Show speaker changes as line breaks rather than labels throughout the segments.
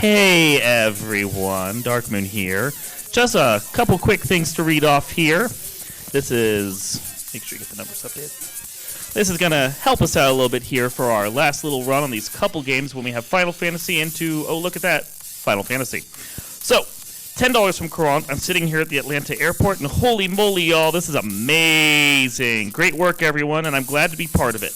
Hey everyone, Darkmoon here. Just a couple quick things to read off here. This is, make sure you get the numbers updated. This is going to help us out a little bit here for our last little run on these couple games when we have Final Fantasy into, oh look at that, Final Fantasy. So, $10 from Courant. I'm sitting here at the Atlanta airport and holy moly y'all, this is amazing. Great work everyone, and I'm glad to be part of it.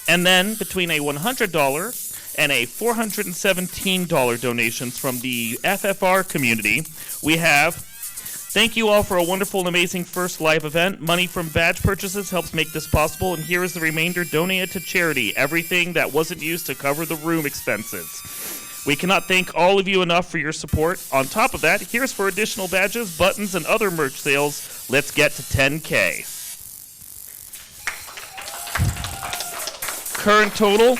And then between a $100 and a $417 donations from the FFR community, we have, thank you all for a wonderful and amazing first live event. Money from badge purchases helps make this possible, and here is the remainder donated to charity, everything that wasn't used to cover the room expenses. We cannot thank all of you enough for your support. On top of that, here's for additional badges, buttons, and other merch sales. Let's get to 10K. Current total,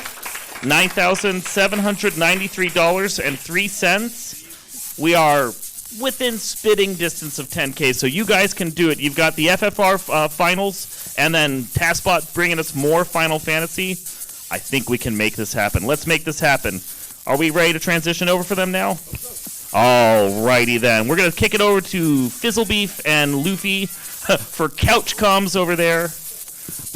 $9,793.03. We are within spitting distance of 10K, so you guys can do it. You've got the FFR finals, and then TaskBot bringing us more Final Fantasy. I think we can make this happen. Let's make this happen. Are we ready to transition over for them now? Alrighty then. We're going to kick it over to Fizzlebeef and Luffy for couch comms over there,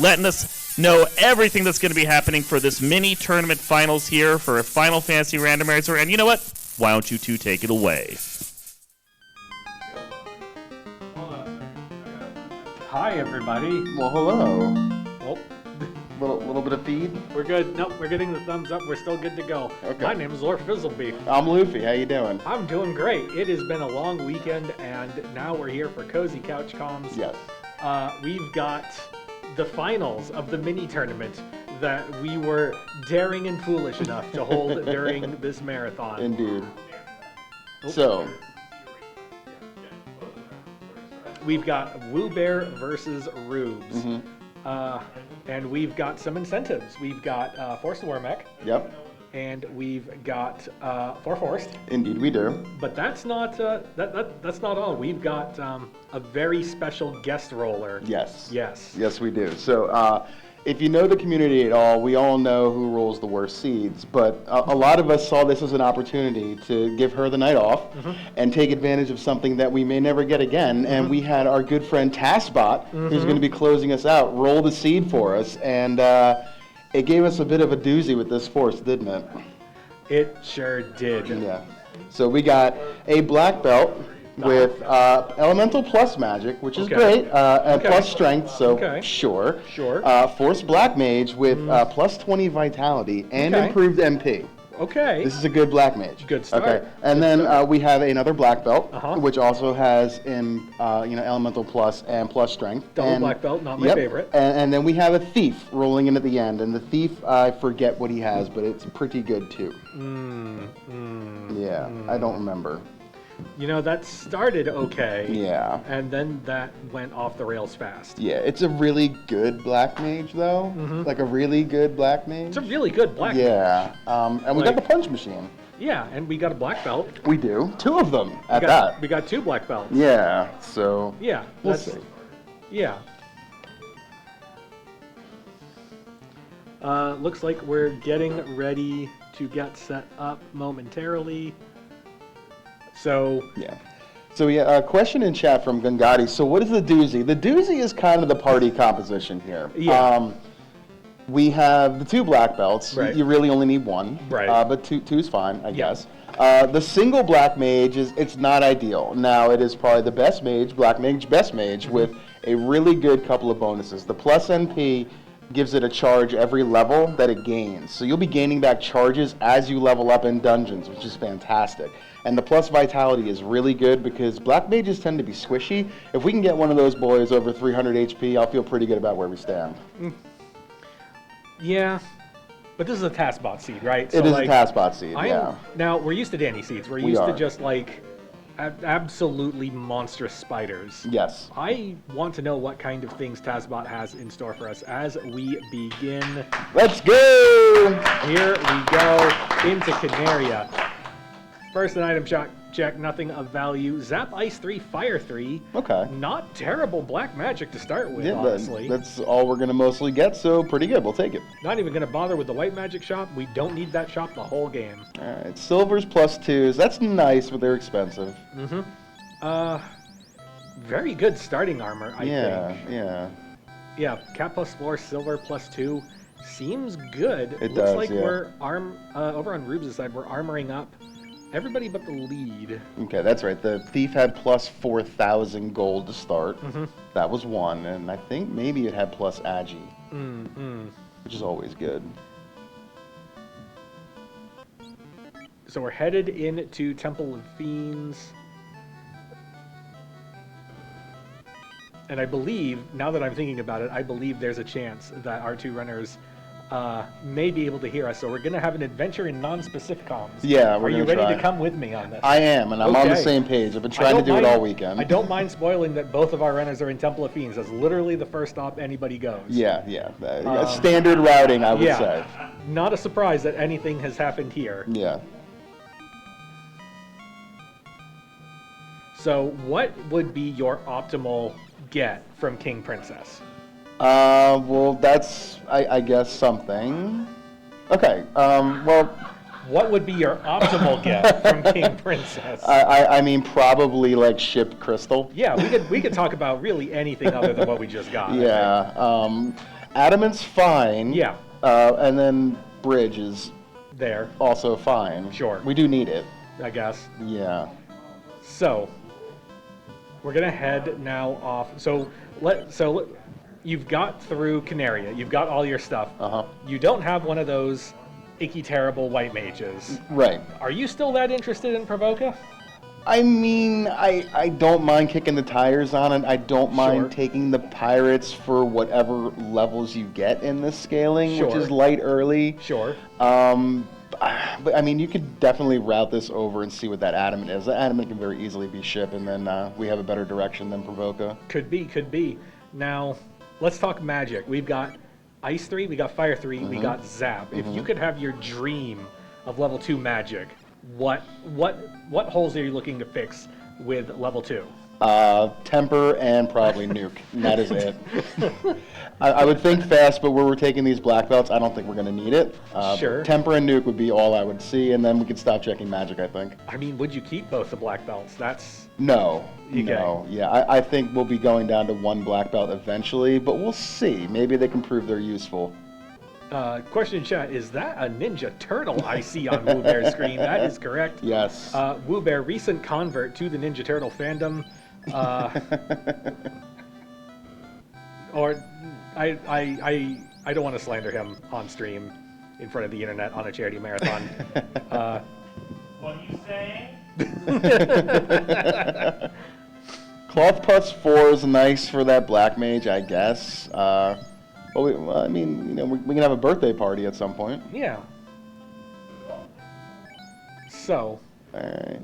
letting us know everything that's going to be happening for this mini tournament finals here for a Final Fantasy Randomizer. And you know what? Why don't you two take it away?
Hi, everybody.
Well, hello.
Oh,
Little bit of feed.
we're good. Nope, we're getting the thumbs up. We're still good to go.
Okay.
My name is Lord Fizzlebeef.
I'm Luffy. How you doing?
I'm doing great. It has been a long weekend, and now we're here for Cozy Couch Comms.
Yes.
We've got the finals of the mini tournament that we were daring and foolish enough to hold during this marathon.
Indeed.
Oh.
So,
We've got Woo Bear versus Rubes.
mm-hmm.
And we've got some incentives. We've got Force the Warmech,
Yep.
and we've got Forced.
Indeed, we do.
But that's not that's not all. We've got a very special guest roller.
Yes.
Yes.
Yes, we do. So, if you know the community at all, we all know who rolls the worst seeds. But a lot of us saw this as an opportunity to give her the night off and take advantage of something that we may never get again. And we had our good friend TaskBot, who's going to be closing us out, roll the seed for us. And it gave us a bit of a doozy with this force, didn't it?
It sure did.
Yeah. So we got a black belt with elemental plus magic, which is great, and plus strength, so sure. Force black mage with plus 20 vitality and improved MP.
Okay.
This is a good black mage.
Good start.
Okay. And then we have another black belt, which also has elemental plus and plus strength.
Double black belt, not my favorite.
And then we have a thief rolling in at the end, and the thief, I forget what he has, but it's pretty good too. I don't remember.
You know, that started okay.
Yeah.
And then that went off the rails fast.
Yeah, it's a really good black mage, though. Like a really good black mage.
It's a really good black mage.
Yeah. And we got the punch machine.
Yeah, and we got a black belt.
We do. 2 of them at that.
We got 2 black belts.
Yeah, so.
Yeah.
We'll see.
Yeah. Looks like we're getting ready to get set up momentarily. So
a question in chat from Gungati. So what is the doozy? The doozy is kind of the party composition here.
Yeah.
We have the 2 black belts.
Right.
You really only need 1.
Right.
But two's fine, I guess. The single black mage it's not ideal. Now it is probably the best mage, black mage, best mage with a really good couple of bonuses. The plus NP gives it a charge every level that it gains. So you'll be gaining back charges as you level up in dungeons, which is fantastic. And the plus vitality is really good because black mages tend to be squishy. If we can get one of those boys over 300 HP, I'll feel pretty good about where we stand.
Yeah, but this is a TaskBot seed, right?
It is a TaskBot seed, yeah.
Now, we're used to Danny seeds. We're used to just like absolutely monstrous spiders.
Yes.
I want to know what kind of things TaskBot has in store for us as we begin.
Let's go!
Here we go into Canaria. First an item shot check, nothing of value. Zap, Ice 3, Fire 3.
Okay.
Not terrible black magic to start with,
Yeah,
honestly.
that's all we're going to mostly get, so pretty good. We'll take it.
Not even going to bother with the white magic shop. We don't need that shop the whole game.
All right, silvers +2s. That's nice, but they're expensive.
Very good starting armor, I think.
Yeah.
Yeah, Cat +4, silver +2. Seems good.
It
Looks
does,
like
yeah.
we're over on Rubes' side, we're armoring up everybody but the lead.
Okay, that's right. The thief had +4,000 gold to start. That was one, and I think maybe it had +Agi, which is always good.
So we're headed into Temple of Fiends. And I believe, now that I'm thinking about it, I believe there's a chance that our two runners may be able to hear us. So we're going to have an adventure in non-specific comms.
Yeah, we're
Are you
gonna
ready
try.
to come with me on this?
I am, and I'm on the
Okay.
same page. I've been
I
trying to
don't
do it
mind-
all weekend.
I don't mind spoiling that both of our runners are in Temple of Fiends. That's literally the first stop anybody goes.
Yeah. Standard routing, I would
Yeah.
say.
Not a surprise that anything has happened here.
Yeah.
So what would be your optimal get from King Princess?
Well, that's, I guess, something. Okay, well,
What would be your optimal get from King Princess?
I mean, probably, like, ship crystal.
Yeah, we could talk about really anything other than what we just got. I think.
Yeah, adamant's fine.
Yeah.
And then bridge is
There,
also fine.
Sure.
We do need it.
I guess.
Yeah.
So we're gonna head now off. You've got through Canaria. You've got all your stuff.
Uh-huh.
You don't have one of those icky terrible white mages.
Right.
Are you still that interested in Provoca?
I mean, I don't mind kicking the tires on it. I don't mind
Sure.
taking the pirates for whatever levels you get in this scaling, which
Sure.
is light early.
Sure.
But I mean, you could definitely route this over and see what that adamant is. That adamant can very easily be ship, and then we have a better direction than Provoca.
Could be. Now, let's talk magic. We've got Ice 3, we got Fire 3, we got Zap. If you could have your dream of level 2 magic, what holes are you looking to fix with level 2?
Temper and probably nuke. And that is it. I would think fast, but where we're taking these black belts, I don't think we're going to need it.
Sure.
Temper and nuke would be all I would see, and then we could stop checking magic, I think.
I mean, would you keep both the black belts? That's
No.
Okay.
No. Yeah, I think we'll be going down to one black belt eventually, but we'll see. Maybe they can prove they're useful.
question in chat, is that a Ninja Turtle I see on Woo Bear's screen? That is correct.
Yes.
Woo Bear, recent convert to the Ninja Turtle fandom. Or I don't want to slander him on stream in front of the internet on a charity marathon.
What are you saying?
Cloth +4 is nice for that black mage, I guess. Well, I mean, you know, we can have a birthday party at some point.
Yeah. So,
All right.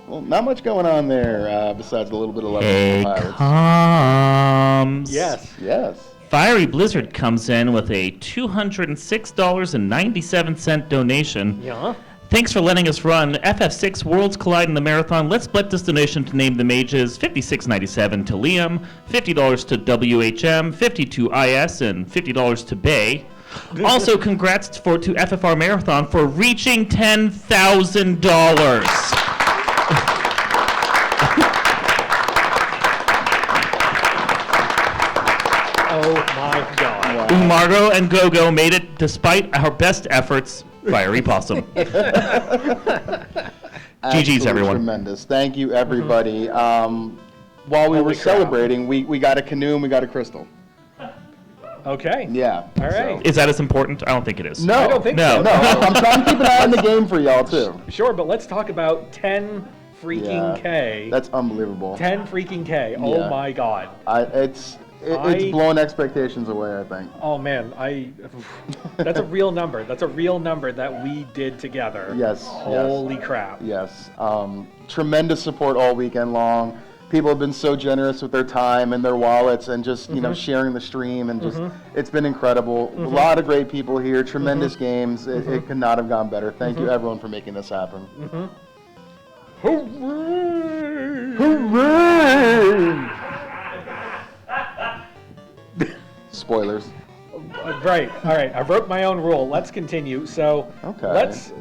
Well, not much going on there besides a little bit of level
Hey,
pirates.
comms.
yes.
Yes.
Fiery Blizzard comes in with a $206.97 donation.
Yeah.
Thanks for letting us run FF6 Worlds Collide in the Marathon. Let's split this donation to name the mages. $56.97 to Liam, $50 to WHM, $50 to IS, and $50 to Bay. Also, congrats to FFR Marathon for reaching $10,000.
Oh my God.
Wow.
Margot and Gogo made it despite our best efforts. Fiery Possum. GG's, everyone.
Tremendous. Thank you, everybody. While we
Holy
were
crap.
celebrating, we got a canoe and we got a crystal.
Okay.
Yeah.
All right.
Is that as important? I don't think it is.
No.
I don't think
No.
so.
No, I'm trying to keep an eye on the game for y'all, too.
Sure, but let's talk about 10 freaking
Yeah.
K.
That's unbelievable.
10 freaking K. Oh
Yeah.
my God.
It's blown expectations away, I think.
Oh man, that's a real number. That's a real number that we did together.
Yes.
Holy crap.
Yes. Tremendous support all weekend long. People have been so generous with their time and their wallets and just, you know, sharing the stream and just, it's been incredible. A lot of great people here, tremendous games. It could not have gone better. Thank you, everyone, for making this happen.
Hooray!
Hooray! Spoilers.
Right. All right. I broke my own rule. Let's continue. So
Okay.
let's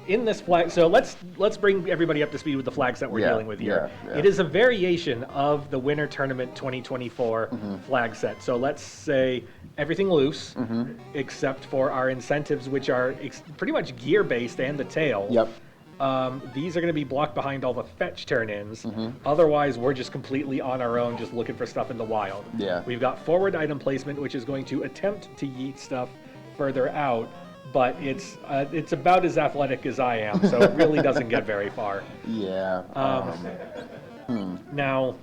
in this flag. So let's bring everybody up to speed with the flags that we're
Yeah,
dealing with here.
yeah.
It is a variation of the Winter Tournament 2024 flag set. So let's say everything loose, except for our incentives, which are pretty much gear based and the tail.
Yep.
These are going to be blocked behind all the fetch turn-ins. Otherwise, we're just completely on our own, just looking for stuff in the wild.
Yeah.
We've got forward item placement, which is going to attempt to yeet stuff further out, but it's about as athletic as I am, so it really doesn't get very far.
Yeah.
Now,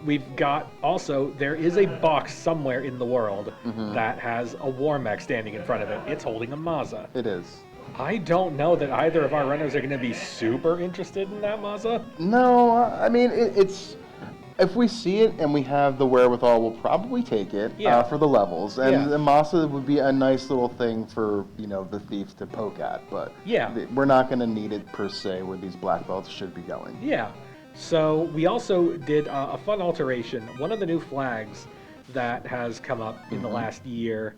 we've got also, there is a box somewhere in the world that has a war mech standing in front of it. It's holding a Mazda.
It is.
I don't know that either of our runners are going to be super interested in that Mazda.
No, I mean, it's... If we see it and we have the wherewithal, we'll probably take it for the levels. And the Masa would be a nice little thing for, the thieves to poke at. But we're not going to need it per se where these black belts should be going.
Yeah. So we also did a fun alteration. One of the new flags that has come up in the last year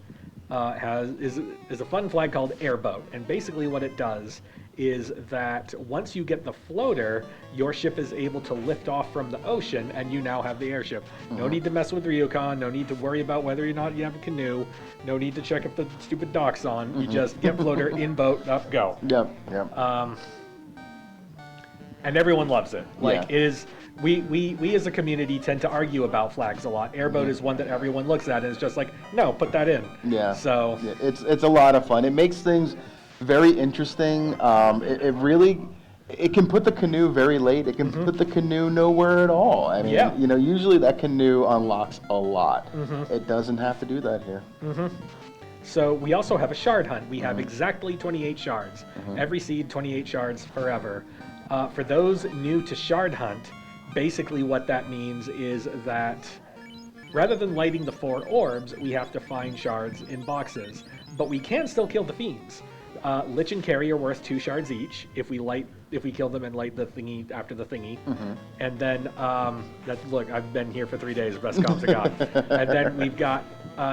is a fun flag called Airboat. And basically what it does is that once you get the floater, your ship is able to lift off from the ocean, and you now have the airship. No need to mess with Ryukon, no need to worry about whether or not you have a canoe, no need to check if the stupid dock's on. You just get floater, in boat, up, go.
Yep.
And everyone loves it. Like,
Yeah.
it is... We as a community tend to argue about flags a lot. Airboat is one that everyone looks at and is just like, no, put that in.
Yeah.
So...
Yeah, it's a lot of fun. It makes things very interesting. It can put the canoe very late. It can put the canoe nowhere at all. I mean, usually that canoe unlocks a lot. It doesn't have to do that here.
So we also have a shard hunt. We have exactly 28 shards. Every seed, 28 shards forever. For those new to shard hunt, basically what that means is that rather than lighting the 4 orbs, we have to find shards in boxes. But we can still kill the fiends. Lich and Carry are worth 2 shards each if we kill them and light the thingy after the thingy. And then, look, I've been here for 3 days, best comms I got. And then we've got,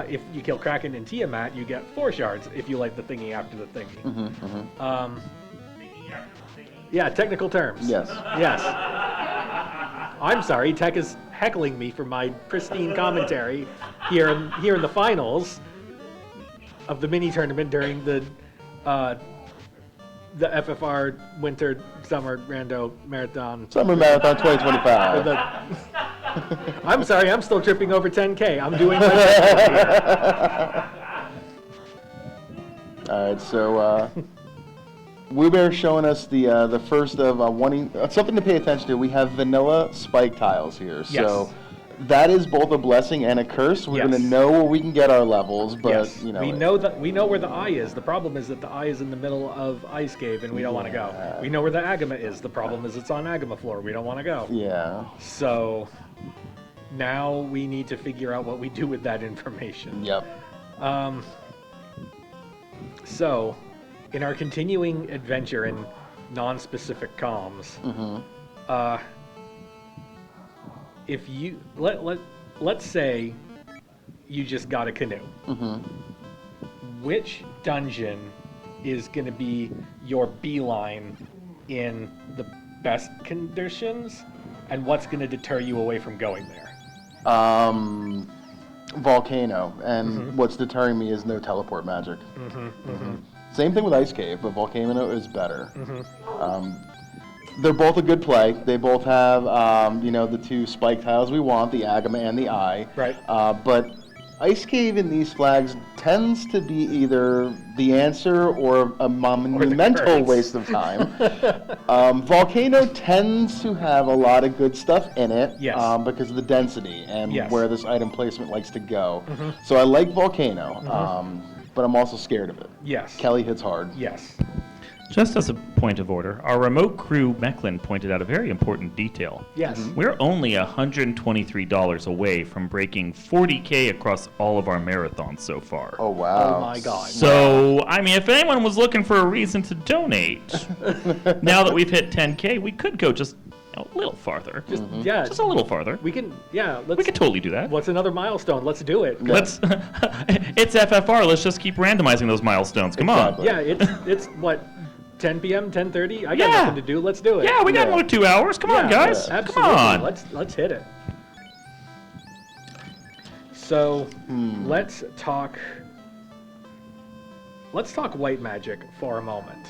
if you kill Kraken and Tiamat, you get 4 shards if you light the thingy after the thingy. Yeah, technical terms.
Yes.
Yes. I'm sorry, Tech is heckling me for my pristine commentary here in the finals of the mini tournament during the FFR Winter Summer Rando Marathon.
Summer Marathon 2025.
I'm sorry, I'm still tripping over 10K. I'm doing my best.
All right, so Woobear's showing us the first of something to pay attention to. We have vanilla spike tiles here.
Yes.
So that is both a blessing and a curse. We're going to know where we can get our levels, but
we know where the eye is. The problem is that the eye is in the middle of Ice Cave, and we don't want to go. We know where the Agama is. The problem is it's on Agama floor. We don't want to go.
Yeah.
So now we need to figure out what we do with that information.
Yep.
So, in our continuing adventure in non-specific comms, if you let's say you just got a canoe, which dungeon is going to be your beeline in the best conditions, and what's going to deter you away from going there?
Volcano, and what's deterring me is no teleport magic. Same thing with Ice Cave, but Volcano is better. They're both a good play. They both have, the 2 spike tiles we want, the Agama and the Eye.
Right.
But Ice Cave in these flags tends to be either the answer or a monumental waste of time. Volcano tends to have a lot of good stuff in it because of the density and where this item placement likes to go. So I like Volcano, but I'm also scared of it.
Yes.
Kelly hits hard.
Yes.
Just as a point of order, our remote crew Mecklin pointed out a very important detail.
Yes.
We're only $123 away from breaking 40K across all of our marathons so far.
Oh, wow.
Oh my God.
So, I mean, if anyone was looking for a reason to donate, now that we've hit 10K, we could go just a little farther.
Yeah.
Just a little farther.
We can. Yeah. Let's.
We could totally do that.
What's another milestone? Let's do it.
Yeah.
Let's. It's FFR. Let's just keep randomizing those milestones. Come
Exactly.
Yeah. It's what. 10 p.m., 10:30. I got
Yeah.
nothing to do. Let's do it.
on. Yeah, we got
Yeah.
another 2 hours. Come on,
Yeah,
guys.
Absolutely.
Come on.
Let's hit it. So let's talk white magic for a moment.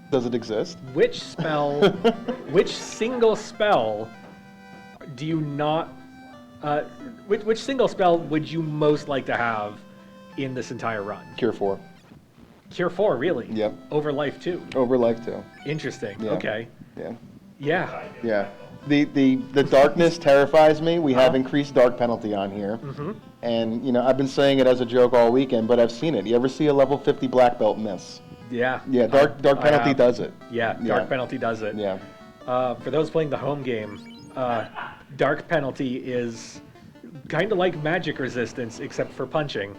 Does it exist?
Which spell, which single spell do you not, which single spell would you most like to have in this entire run?
Cure 4.
Cure 4, really?
Yep.
Over Life 2.
Over Life 2.
Interesting.
Yeah.
Okay.
Yeah.
Yeah.
Yeah. The darkness terrifies me. We have increased dark penalty on here. And, you know, I've been saying it as a joke all weekend, but I've seen it. You ever see a level 50 black belt miss?
Yeah.
Yeah, dark penalty
have.
does it.
Yeah, Dark Penalty does it.
Yeah.
For those playing the home game, Dark Penalty is kind of like magic resistance, except for punching.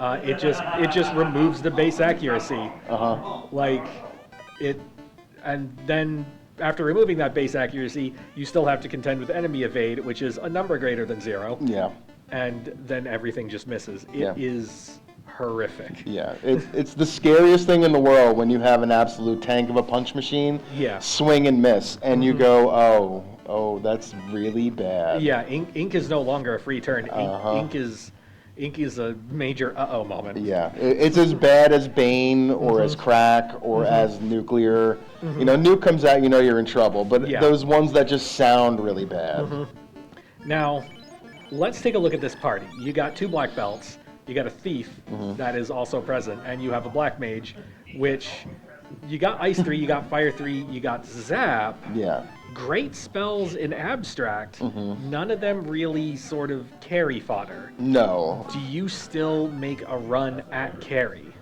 It just removes the base accuracy. Like it, and then after removing that base accuracy, you still have to contend with enemy evade, which is a number greater than 0.
Yeah.
And then everything just misses. It is horrific.
Yeah. It's the scariest thing in the world when you have an absolute tank of a punch machine.
Yeah.
Swing and miss, and you go, oh, that's really bad.
Yeah, ink is no longer a free turn. Ink is a major uh-oh moment.
Yeah, it's as bad as Bane or as Crack or as Nuclear. You know, Nuke comes out, you know you're in trouble. But those ones that just sound really bad.
Now, let's take a look at this party. You got 2 black belts, you got a thief that is also present, and you have a black mage, which you got Ice 3, you got Fire 3, you got Zap.
Yeah.
Great spells in abstract. None of them really sort of carry fodder.
No,
Do you still make a run at carry?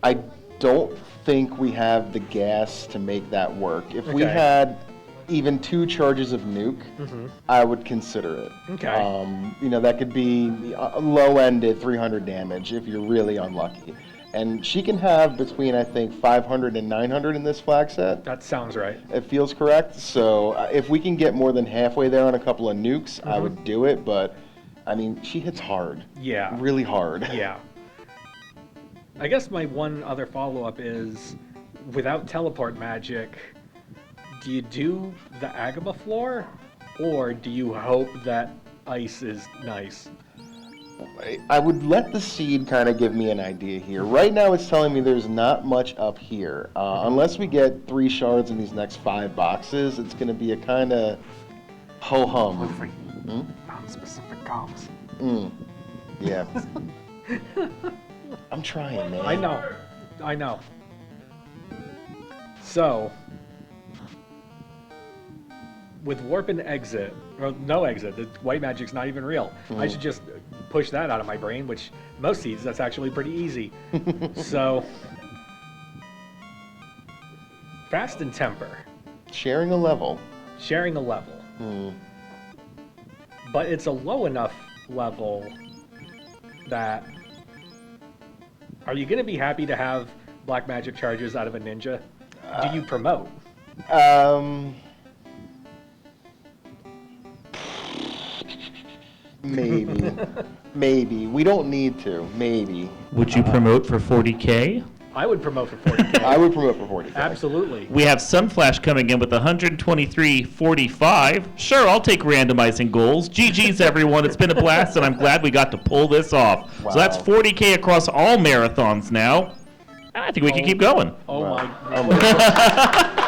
I don't think we have the gas to make that work. If we
Okay.
had even 2 charges of Nuke, I would consider it.
Okay.
You know, that could be low end at 300 damage if you're really unlucky. And she can have between, I think, 500 and 900 in this flag set.
That sounds right.
It feels correct. So if we can get more than halfway there on a couple of nukes, I would do it. But, I mean, she hits hard.
Yeah.
Really hard.
Yeah. I guess my one other follow-up is, without teleport magic, do you do the Agama floor, or do you hope that ice is nice?
I would let the seed kind of give me an idea here. Right now it's telling me there's not much up here. Unless we get 3 shards in these next 5 boxes, it's going to be a kind of ho-hum.
Non-specific comps.
Yeah. I'm trying, man.
I know. So, with warp and exit, or no exit, the white magic's not even real. I should just push that out of my brain, which most seeds, that's actually pretty easy. So, fast and temper,
Sharing a level.
sharing a level. But it's a low enough level that, are you going to be happy to have black magic charges out of a ninja? Do you promote?
Maybe. Maybe. We don't need to. Maybe.
Would you promote for 40K?
I would promote for 40K.
I would promote for 40.
Absolutely.
We have Sunflash coming in with 123.45. Sure, I'll take randomizing goals. GG's, everyone. It's been a blast, and I'm glad we got to pull this off.
Wow.
So that's 40K across all marathons now. I think we can keep going.
Oh
Wow.
my
Oh my God.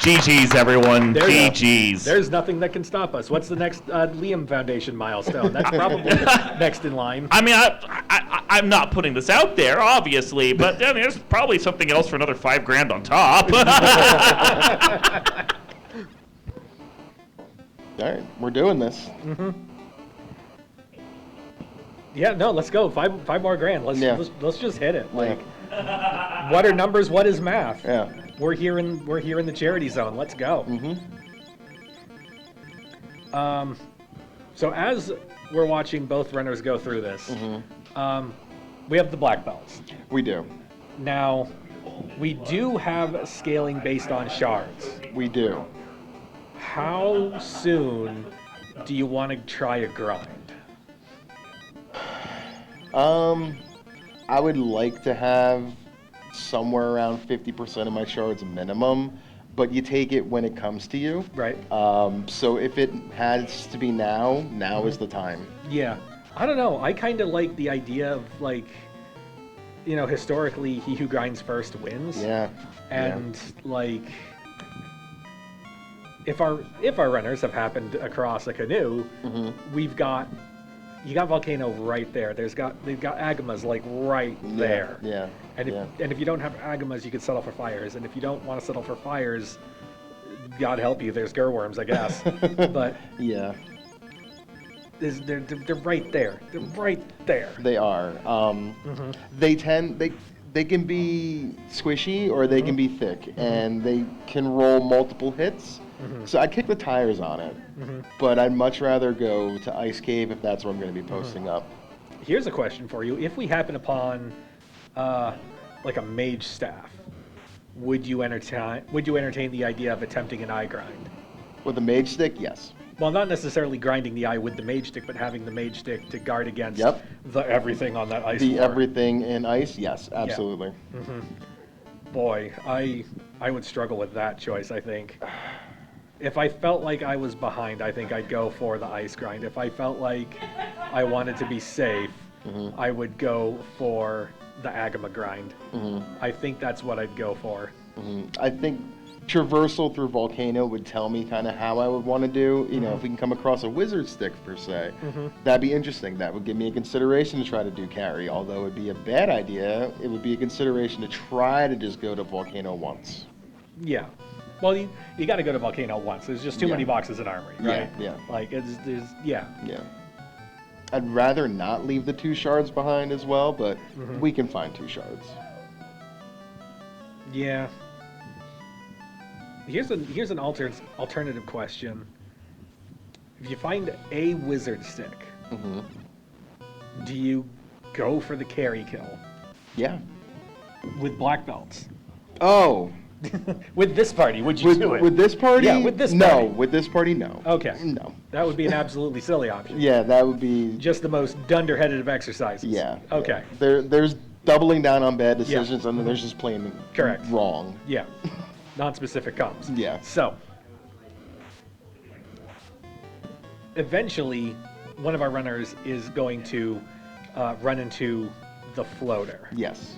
GG's, everyone.
There's-
GG's.
There's nothing that can stop us. What's the next Liam Foundation milestone? That's probably next in line.
I mean, I'm not putting this out there, obviously, but I mean, there's probably something else for another $5,000 on top.
All right, we're doing this.
Yeah, no, let's go. Five more grand.
Yeah.
Let's just hit it. Like, what are numbers? What is math?
Yeah.
We're here in the charity zone. Let's go. So as we're watching both runners go through this, we have the black belts.
We do.
Now, we do have scaling based on shards.
We do.
How soon do you want to try a grind?
I would like to have somewhere around 50% of my shards minimum, but you take it when it comes to you.
Right.
So if it has to be now, now is the time.
Yeah. I don't know. I kind of like the idea of, like, you know, historically, he who grinds first wins.
Yeah.
And, like, if our runners have happened across a canoe, you got Volcano right there. They've got Agamas like right there.
Yeah.
And if you don't have Agamas, you could settle for fires. And if you don't want to settle for fires, God help you, there's Gurworms, I guess. But
yeah.
they're right there. They're right there.
They are. They can be squishy or they can be thick, and they can roll multiple hits. So I kick the tires on it, but I'd much rather go to Ice Cave if that's where I'm going to be posting up.
Here's a question for you: if we happen upon, like a mage staff, would you entertain the idea of attempting an eye grind?
With a mage stick, yes.
Well, not necessarily grinding the eye with the mage stick, but having the mage stick to guard against the everything on that ice.
The
floor.
everything in ice, yes, absolutely.
Yeah. Boy, I would struggle with that choice, I think. If I felt like I was behind, I think I'd go for the ice grind. If I felt like I wanted to be safe, I would go for the Agama grind. I think that's what I'd go for.
I think traversal through Volcano would tell me kind of how I would want to do. You know, if we can come across a wizard stick per se, that'd be interesting. That would give me a consideration to try to do carry. Although it'd be a bad idea, it would be a consideration to try to just go to Volcano once.
Yeah. Well, you got to go to Volcano once. There's just too many boxes in Armory, right?
Yeah.
Like,
Yeah. I'd rather not leave the 2 shards behind as well, but we can find 2 shards.
Yeah. Here's an alternative question. If you find a wizard stick, do you go for the carry kill?
Yeah.
With black belts?
Oh.
With this party, would you do it?
With this party?
Yeah, with this
no.
party.
With this party, no.
Okay.
No.
That would be an absolutely silly option.
Yeah, that would be...
Just the most dunderheaded of exercises.
Yeah.
Okay.
Yeah. There's doubling down on bad decisions, and then there's just plain wrong.
Yeah. Non-specific comms.
Yeah.
So, eventually, one of our runners is going to run into the floater.
Yes.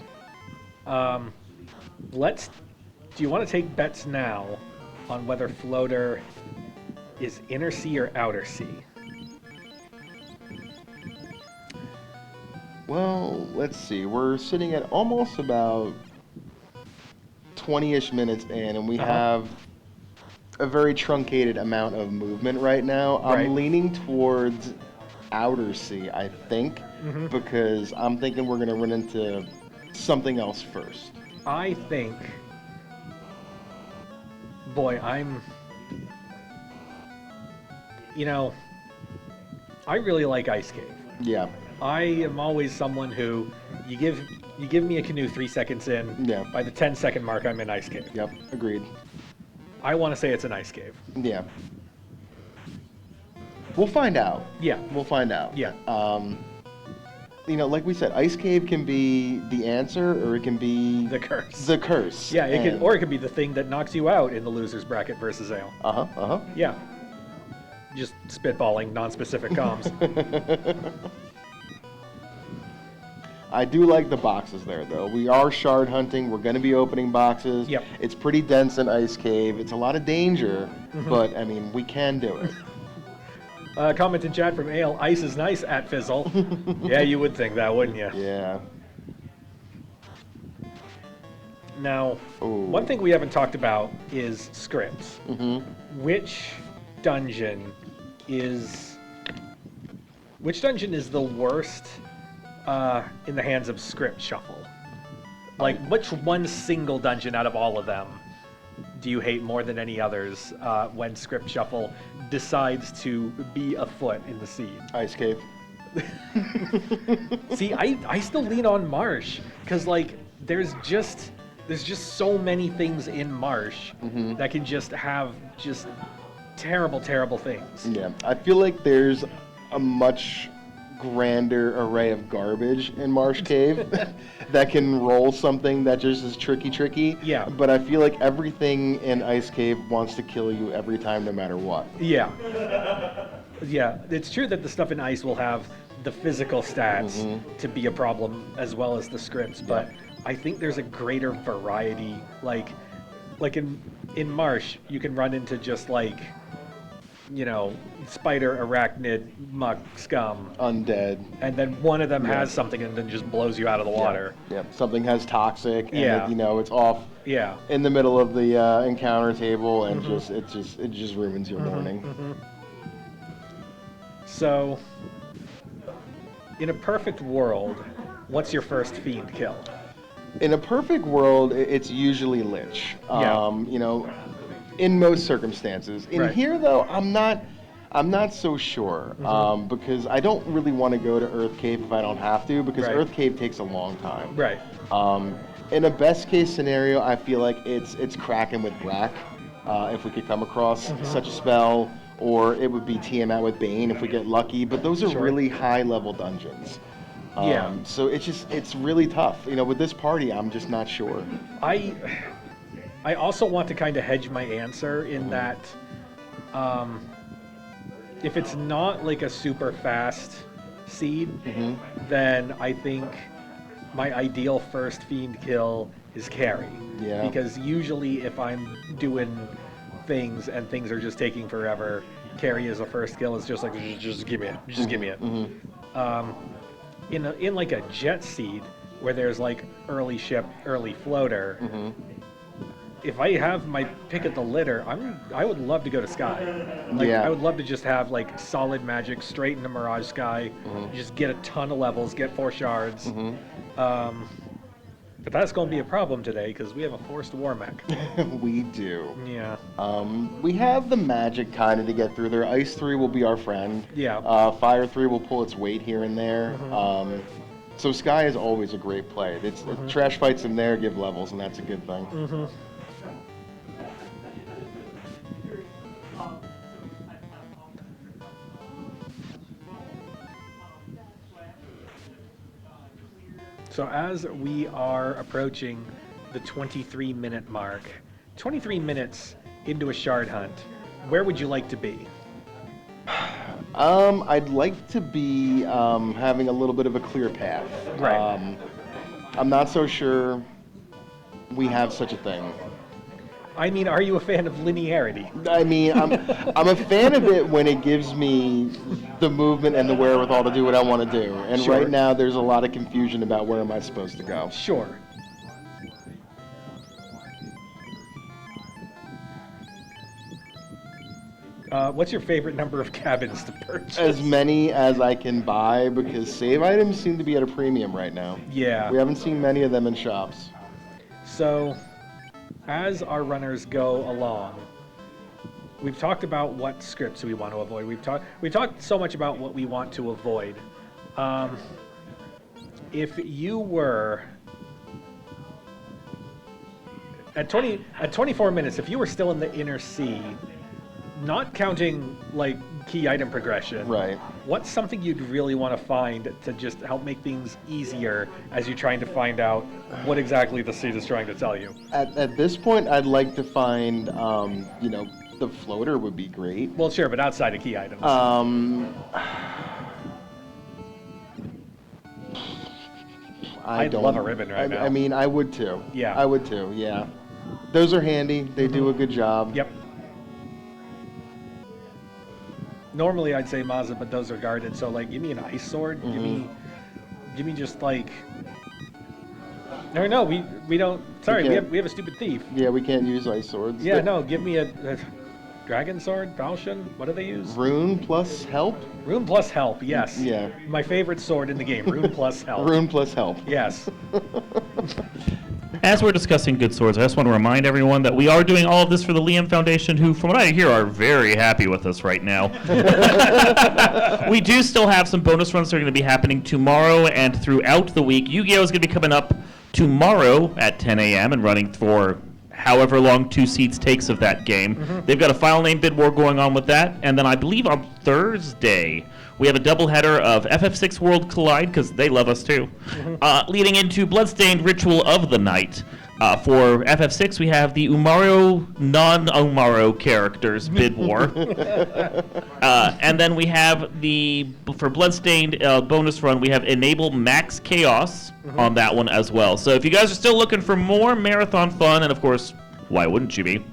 Do you want to take bets now on whether floater is inner sea or outer sea?
Well, let's see. We're sitting at almost about 20-ish minutes in, and we have a very truncated amount of movement right now. I'm leaning towards outer sea, I think, because I'm thinking we're going to run into something else first.
I think... Boy, I really like Ice Cave.
Yeah.
I am always someone who, you give me a canoe 3 seconds in, by the 10-second mark, I'm in Ice Cave.
Yep, agreed.
I want to say it's an Ice Cave.
Yeah. We'll find out.
Yeah.
We'll find out.
Yeah.
Like we said, Ice Cave can be the answer, or it can be...
The curse.
The curse.
Yeah, or it could be the thing that knocks you out in the loser's bracket versus Ale. Yeah. Just spitballing, non-specific comms.
I do like the boxes there, though. We are shard hunting. We're going to be opening boxes.
Yep.
It's pretty dense in Ice Cave. It's a lot of danger, but, I mean, we can do it.
Comment in chat from Ale, ice is nice at Fizzle. Yeah, you would think that, wouldn't you?
Yeah.
Now, one thing we haven't talked about is scripts. Which dungeon is Which dungeon is the worst in the hands of script shuffle? Like, which one single dungeon out of all of them do you hate more than any others when script shuffle decides to be afoot in the scene?
Ice Cave.
See, I still lean on Marsh because like there's just so many things in Marsh that can just have just terrible things.
Yeah, I feel like there's a much grander array of garbage in Marsh Cave that can roll something that just is tricky.
Yeah.
But I feel like everything in Ice Cave wants to kill you every time, no matter what.
Yeah. Yeah, it's true that the stuff in Ice will have the physical stats to be a problem as well as the scripts, but I think there's a greater variety. Like in Marsh, you can run into just like, you know, spider, arachnid, muck, scum.
Undead.
And then one of them has something and then just blows you out of the water.
Yeah. Something has toxic, and
Yeah.
it, you know, it's off
Yeah.
in the middle of the encounter table, and it just ruins your morning.
So, in a perfect world, what's your first fiend kill?
In a perfect world, it's usually Lich. You know, in most circumstances. In
Right.
here, though, I'm not so sure because I don't really want to go to Earth Cave if I don't have to, because
Right.
Earth Cave takes a long time.
Right.
In a best case scenario, I feel like it's Kraken with Black, if we could come across such a spell, or it would be Tiamat with Bane if we get lucky. But those are
Sure.
really high level dungeons.
Yeah.
So it's really tough. You know, with this party, I'm just not sure.
I also want to kind of hedge my answer in that if it's not like a super fast seed, then I think my ideal first fiend kill is Carry.
Yeah.
Because usually if I'm doing things and things are just taking forever, Carry as a first kill is just like, just give me it, just give me it. In like a jet seed where there's like early ship, early floater, if I have my pick of the litter, I would love to go to Sky. Like,
Yeah.
I would love to just have like solid magic straight into Mirage Sky, just get a ton of levels, get 4 shards. But that's going to be a problem today because we have a forced war mech.
We do.
Yeah.
We have the magic kind of to get through there. Ice 3 will be our friend.
Yeah.
Fire 3 will pull its weight here and there. So Sky is always a great play. It's trash fights in there give levels, and that's a good thing.
So as we are approaching the 23-minute mark, 23 minutes into a shard hunt, where would you like to be?
I'd like to be having a little bit of a clear path.
Right.
I'm not so sure we have such a thing.
I mean, are you a fan of linearity?
I mean, I'm a fan of it when it gives me the movement and the wherewithal to do what I want to do. And
Sure.
right now, there's a lot of confusion about where am I supposed to go.
Sure. What's your favorite number of cabins to purchase?
As many as I can buy, because save items seem to be at a premium right now.
Yeah.
We haven't seen many of them in shops.
So, as our runners go along, we've talked about what scripts we want to avoid. We've talked so much about what we want to avoid. If you were at 24 minutes, if you were still in the inner sea, not counting like key item progression,
Right.
what's something you'd really want to find to just help make things easier as you're trying to find out what exactly the seed is trying to tell you?
At this point, I'd like to find, you know, the floater would be great.
Well, sure, but outside of key items. I'd love a ribbon right now.
I mean, I would too.
Yeah.
I would too, yeah. Those are handy. They do a good job.
Yep. Normally I'd say Mazda, but those are guarded. So like, give me an ice sword. Give me just like. No, we don't. Sorry, we have a stupid thief.
Yeah, we can't use ice swords.
Yeah, no, give me a Dragon Sword, Falchion, what do they use?
Rune plus help?
Rune plus help, yes.
Yeah.
My favorite sword in the game, Rune plus help.
Rune plus help.
Yes.
As we're discussing good swords, I just want to remind everyone that we are doing all of this for the Liam Foundation, who, from what I hear, are very happy with us right now. We do still have some bonus runs that are going to be happening tomorrow and throughout the week. Yu-Gi-Oh! Is going to be coming up tomorrow at 10 a.m. and running for however long 2 seats takes of that game. They've got a file name bid war going on with that, and then I believe on Thursday we have a doubleheader of FF6 World Collide, because they love us too, leading into Bloodstained Ritual of the Night. For FF6, we have the Umaro, non-Umaro characters bid war. And then we have for Bloodstained bonus run, we have Enable Max Chaos on that one as well. So if you guys are still looking for more marathon fun, and of course, why wouldn't you be?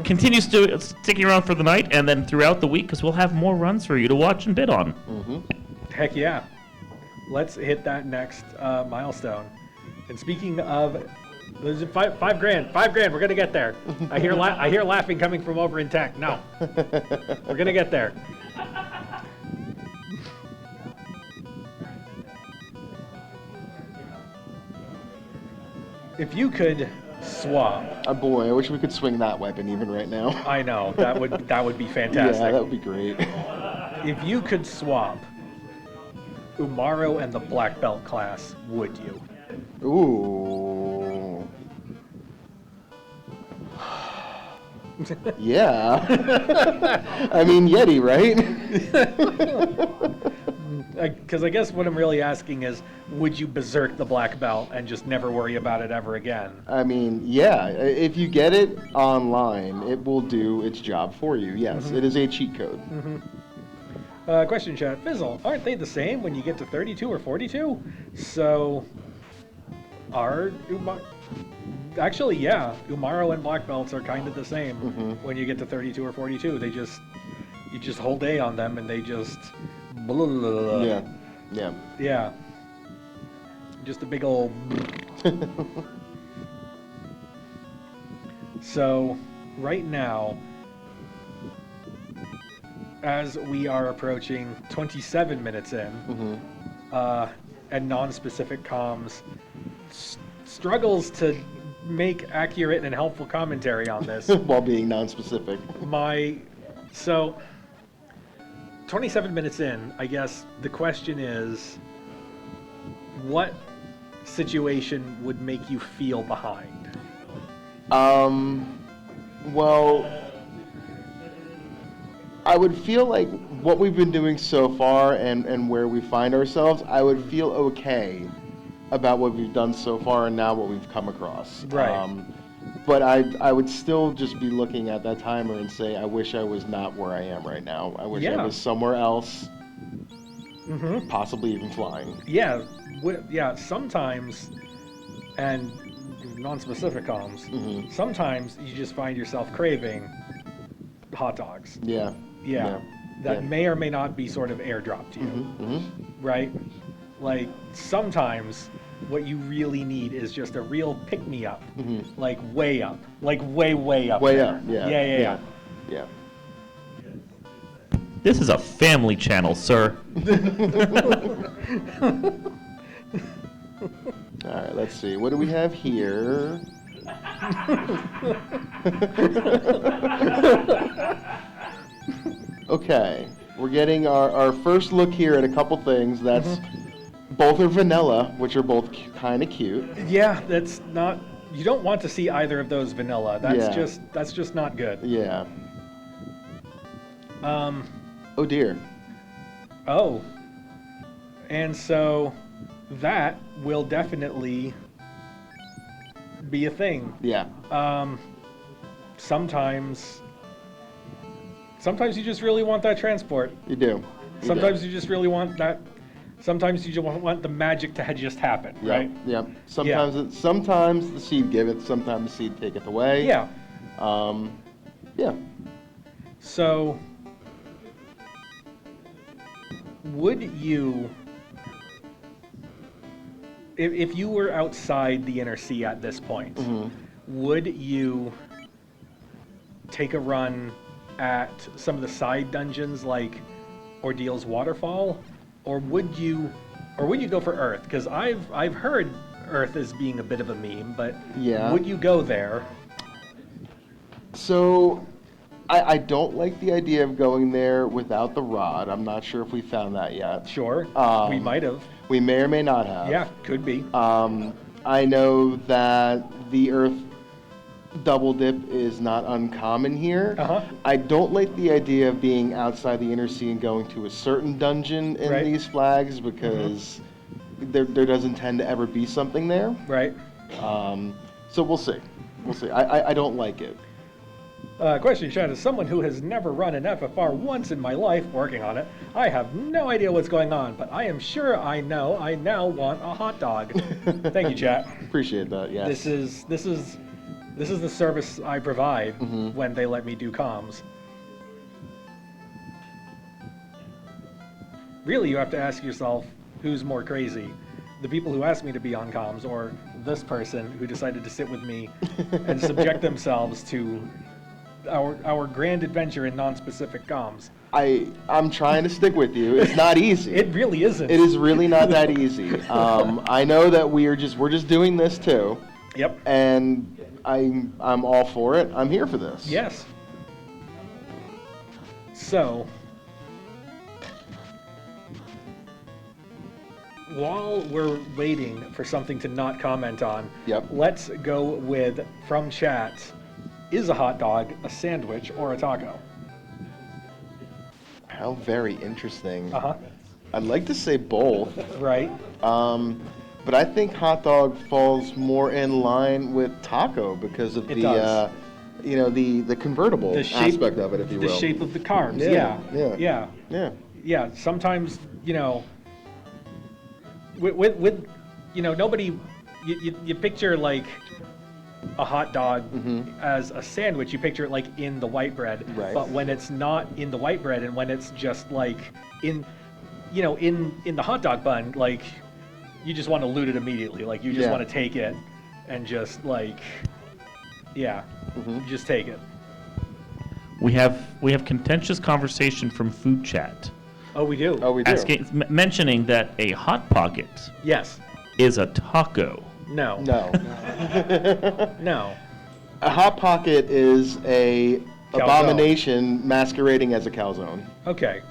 Continue sticking around for the night and then throughout the week, because we'll have more runs for you to watch and bid on.
Heck yeah. Let's hit that next milestone. And speaking of, there's five grand, we're gonna get there. I hear laughing coming from over in tech. No, we're gonna get there. If you could swap.
Boy, I wish we could swing that weapon even right now.
I know, that would be fantastic.
Yeah, that would be great.
If you could swap Umaro and the black belt class, would you?
Ooh. Yeah. I mean, Yeti, right?
Because I guess what I'm really asking is, would you berserk the black belt and just never worry about it ever again?
I mean, yeah. If you get it online, it will do its job for you. Yes, it is a cheat code.
Question chat. Fizzle, aren't they the same when you get to 32 or 42? So, actually, yeah. Umaro and black belts are kind of the same when you get to 32 or 42. You just hold A on them and they just... Blah, blah, blah. Yeah. Just a big old... So, right now, as we are approaching 27 minutes in, and non-specific comms struggles to make accurate and helpful commentary on this.
While being non-specific.
So, 27 minutes in, I guess the question is, what situation would make you feel behind?
Well, I would feel like what we've been doing so far and where we find ourselves, I would feel okay about what we've done so far and now what we've come across.
Right.
But I would still just be looking at that timer and say, I wish I was not where I am right now. I wish I was somewhere else, possibly even flying.
Yeah, sometimes, and non-specific comms, sometimes you just find yourself craving hot dogs.
Yeah.
That may or may not be sort of airdropped to you, right? Like, sometimes what you really need is just a real pick-me-up, like way up, like way up.
Way
there.
up, yeah.
This is a family channel, sir.
All right, let's see. What do we have here? Okay, we're getting our first look here at a couple things. That's both are vanilla, which are both kind of cute.
Yeah, that's not. You don't want to see either of those vanilla. That's just not good.
Yeah. Oh dear.
Oh. And so that will definitely be a thing.
Yeah.
Sometimes you just really want that transport.
You do.
Sometimes you just really want that. Sometimes you just want the magic to just happen, right?
Yep. Sometimes the seed giveth, sometimes the seed taketh away.
Yeah.
Yeah.
So, would you, if you were outside the inner sea at this point, would you take a run at some of the side dungeons like Ordeal's Waterfall, or would you go for Earth? Because I've heard Earth as being a bit of a meme, but
Yeah.
would you go there?
So, I don't like the idea of going there without the rod. I'm not sure if we found that yet.
Sure, we might have.
We may or may not have.
Yeah, could be.
I know that the Earth double dip is not uncommon here.
Uh-huh.
I don't like the idea of being outside the inner sea and going to a certain dungeon in
Right.
these flags because there doesn't tend to ever be something there.
Right.
So we'll see. We'll see. I don't like it.
Question, Chad, as someone who has never run an FFR once in my life, working on it, I have no idea what's going on, but I am sure I know I now want a hot dog. Thank you, chat.
Appreciate that. Yes.
This is the service I provide when they let me do comms. Really, you have to ask yourself, who's more crazy? The people who asked me to be on comms, or this person who decided to sit with me and subject themselves to our grand adventure in non-specific comms.
I'm trying to stick with you. It's not easy.
It really isn't.
It is really not that easy. I know that we're just doing this too.
Yep.
And I'm all for it. I'm here for this.
Yes. So, while we're waiting for something to not comment on,
Yep.
let's go with, from chat, is a hot dog a sandwich or a taco?
How very interesting.
Uh-huh.
I'd like to say both.
Right.
But I think hot dog falls more in line with taco because of
It
the
does.
the convertible
The shape,
aspect of it, if you will.
The shape of the carbs.
Yeah,
Yeah.
yeah.
Yeah.
Yeah.
Sometimes, with nobody, you picture like a hot dog as a sandwich. You picture it like in the white bread.
Right.
But when it's not in the white bread, and when it's just like in the hot dog bun, like you just want to loot it immediately. Like you just
Yeah.
want to take it and just like, you just take it.
We have contentious conversation from food chat.
Oh, we do.
Oh, we do.
Mentioning that a hot pocket
Yes.
is a taco.
No.
No.
No.
A hot pocket is a
Calzone.
abomination masquerading as a calzone.
Okay.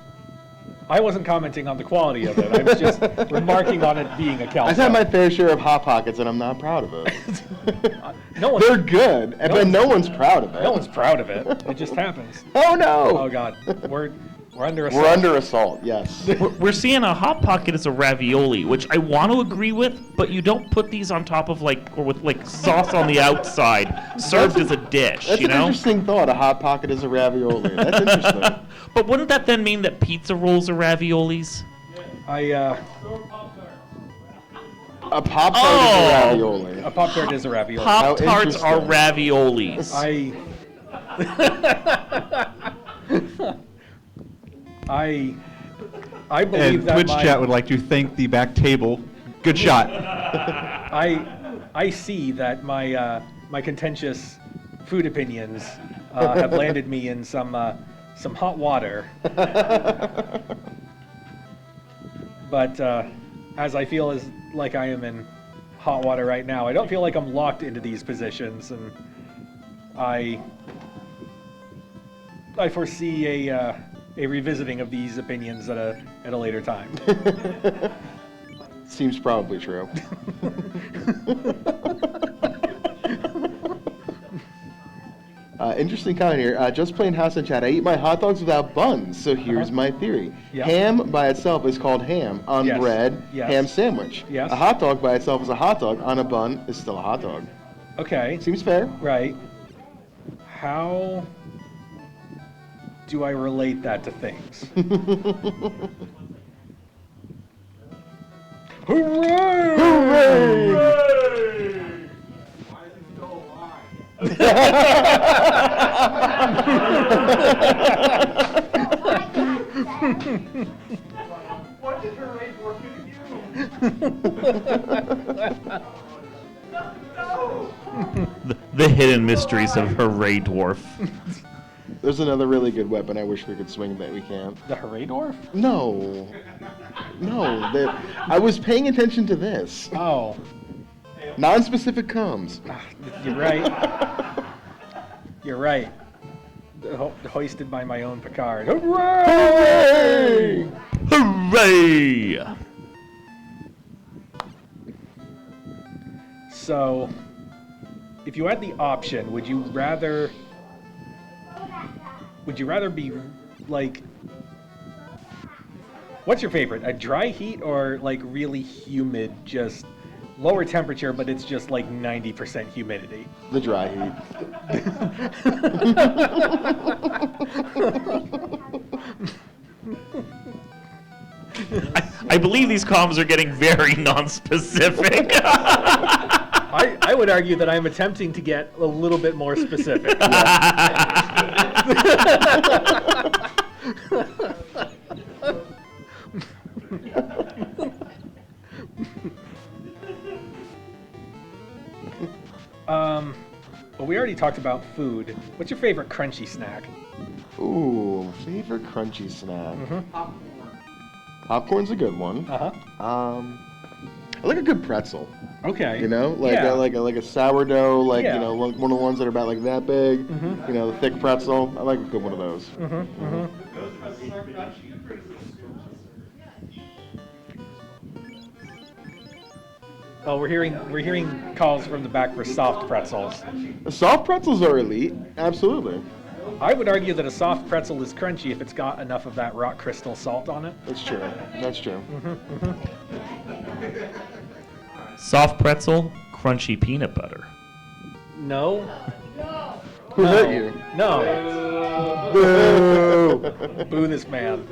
I wasn't commenting on the quality of it. I was just remarking on it being a calzone.
I've had my fair share of hot pockets, and I'm not proud of it.
No one's,
They're good, but no one's proud of it.
no one's proud of it. It just happens.
Oh no!
Oh God, we're under assault.
We're under assault. Yes.
We're seeing a hot pocket as a ravioli, which I want to agree with, but you don't put these on top of or with sauce on the outside, served as a dish.
That's
you
an
know.
interesting thought. A hot pocket is a ravioli. That's interesting.
But wouldn't that then mean that pizza rolls are raviolis?
A Pop Tart is a ravioli.
A Pop Tart is a ravioli.
Pop Tarts
interesting.
are raviolis.
I believe
And
that
Twitch
my,
chat would like to thank the back table. Good shot.
I see that my contentious food opinions have landed me in some hot water. But as I feel like I am in hot water right now, I don't feel like I'm locked into these positions, and I foresee a revisiting of these opinions at a later time.
Seems probably true. Interesting comment here. Just plain house in chat. I eat my hot dogs without buns, so here's my theory.
Yep.
Ham by itself is called ham. On
Yes.
bread,
Yes.
ham sandwich.
Yes.
A hot dog by itself is a hot dog. On a bun is still a hot dog.
Okay.
Seems fair.
Right. How do I relate that to things? Hooray!
Hooray!
What did her rate work to you? No!
The hidden mysteries of Hooray Dwarf.
There's another really good weapon I wish we could swing that we can't.
The Haradorf?
No. No. I was paying attention to this.
Oh.
Non-specific comms.
You're right. You're right. Hoisted by my own Picard. Hooray!
Hooray!
So, if you had the option, would you rather be like, what's your favorite? A dry heat or like really humid, just lower temperature, but it's just like 90% humidity?
The dry heat.
I believe these comms are getting very non-specific.
I would argue that I'm attempting to get a little bit more specific. Well, we already talked about food. What's your favorite crunchy snack?
Ooh, favorite crunchy snack. Popcorn's a good one. I like a good pretzel.
Okay.
You know, like
Yeah.
like a sourdough, like
Yeah.
you know, one of the ones that are about like that big. You know, the thick pretzel. I like a good one of those.
Oh, we're hearing calls from the back for soft pretzels.
The soft pretzels are elite. Absolutely.
I would argue that a soft pretzel is crunchy if it's got enough of that rock crystal salt on it.
That's true. That's true.
Soft pretzel, crunchy peanut butter.
No.
Who hurt you?
No.
Boo!
Boo this man.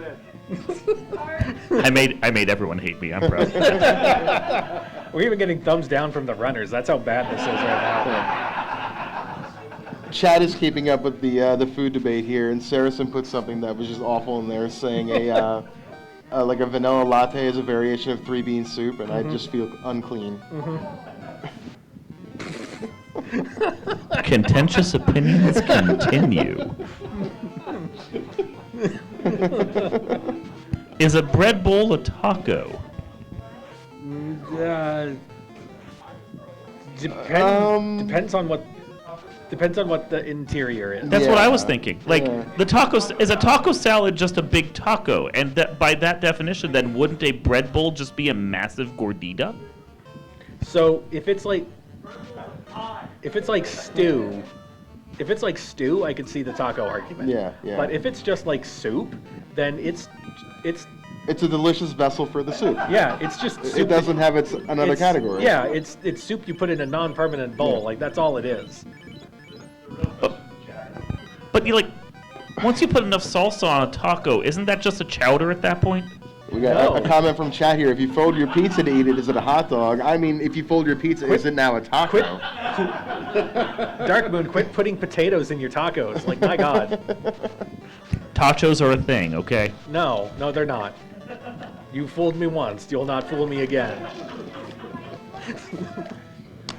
I made everyone hate me. I'm proud.
We're even getting thumbs down from the runners. That's how bad this is right now.
Chad is keeping up with the food debate here, and Saracen put something that was just awful in there, saying like a vanilla latte is a variation of 3-bean soup, and I just feel unclean.
Contentious opinions continue. Is a bread bowl a taco?
Depends on what the interior is.
That's what I was
Yeah.
thinking. Like
Yeah.
is a taco salad just a big taco? And that, by that definition, then wouldn't a bread bowl just be a massive gordita?
So if it's like stew, I could see the taco argument.
Yeah, yeah.
But if it's just like soup, then it's
It's a delicious vessel for the soup.
yeah, it's just soup.
It doesn't have another
it's-
category.
Yeah, it's soup you put in a non-permanent bowl.
Yeah.
Like that's all it is.
But you like, once you put enough salsa on a taco, isn't that just a chowder at that point?
We got
No.
a comment from chat here. If you fold your pizza to eat it, is it a hot dog? I mean, if you fold your pizza, is it now a taco?
Dark Moon, quit putting potatoes in your tacos. Like my God.
Tachos are a thing, okay?
No, they're not. You fooled me once. You'll not fool me again.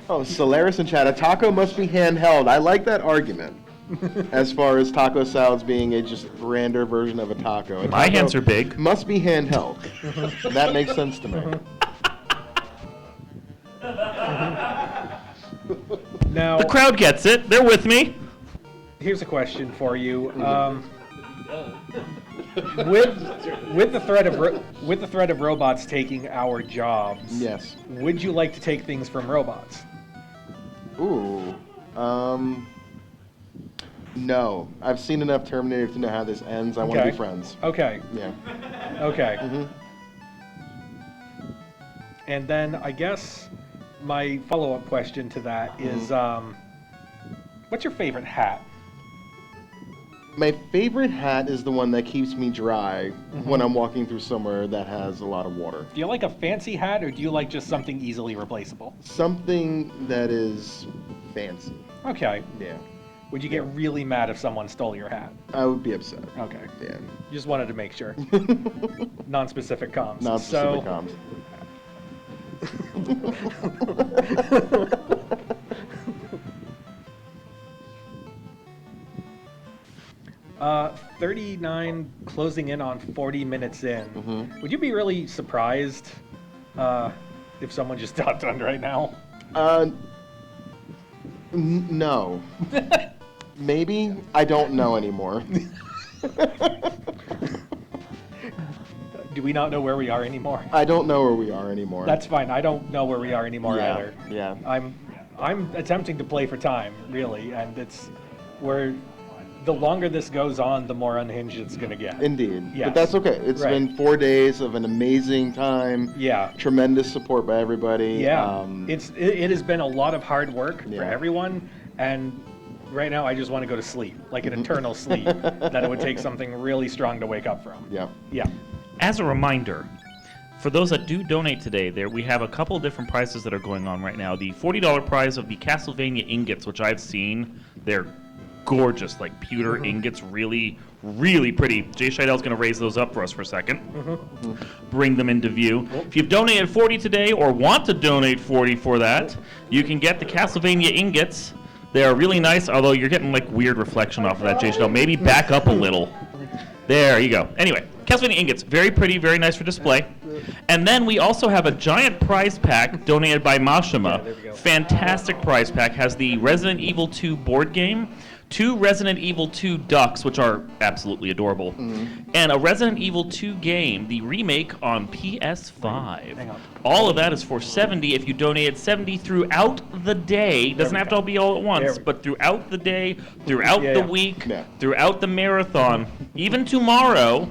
Oh, Solaris in chat. A taco must be handheld. I like that argument. As far as taco salads being a just grander version of a taco. A
My
taco
hands are big.
Must be handheld. That makes sense to me.
Now,
The crowd gets it. They're with me.
here's a question for you. With the threat of robots taking our jobs,
Yes.
would you like to take things from robots?
Ooh. No. I've seen enough Terminator to know how this ends. I want to
Okay.
be friends.
Okay.
Yeah.
Okay.
Mm-hmm.
And then I guess my follow-up question to that is, what's your favorite hat?
My favorite hat is the one that keeps me dry when I'm walking through somewhere that has a lot of water.
Do you like a fancy hat, or do you like just something easily replaceable?
Something that is fancy.
Okay.
Yeah.
Would you get really mad if someone stole your hat?
I would be upset.
Okay.
Yeah.
Just wanted to make sure. Non-specific comms.
Non-specific
So,
comms.
39 closing in on 40 minutes in.
Mm-hmm.
Would you be really surprised if someone just got done right now?
No. Maybe. I don't know anymore.
Do we not know where we are anymore?
I don't know where we are anymore.
That's fine. I don't know where we are anymore either.
Yeah.
I'm attempting to play for time, really, and it's where the longer this goes on, the more unhinged it's going to get.
Indeed.
Yes.
But that's okay. It's
Right.
been 4 days of an amazing time.
Yeah.
Tremendous support by everybody.
Yeah. It has been a lot of hard work for
Yeah.
everyone, and right now I just want to go to sleep, like an eternal sleep, that it would take something really strong to wake up from.
Yeah.
Yeah.
As a reminder, for those that do donate today, we have a couple of different prizes that are going on right now. The $40 prize of the Castlevania ingots, which I've seen, they're gorgeous, like pewter ingots, really, really pretty. Jay Scheidel's going to raise those up for us for a second. Bring them into view. If you've donated 40 today or want to donate 40 for that, you can get the Castlevania ingots. They are really nice, although you're getting like weird reflection off of that, Jay Scheidel. Maybe back up a little. There you go. Anyway, Castlevania ingots, very pretty, very nice for display. And then we also have a giant prize pack donated by Mashima.
there we go.
Fantastic prize pack. Has the Resident Evil 2 board game, 2 Resident Evil 2 ducks, which are absolutely adorable, and a Resident Evil 2 game, the remake on PS5.
Hang on.
All of that is for $70 if you donated $70 throughout the day. Doesn't have to all be all at
There
once,
we-
but throughout the day, throughout
Yeah,
the
yeah.
week,
Yeah.
throughout the marathon, even tomorrow,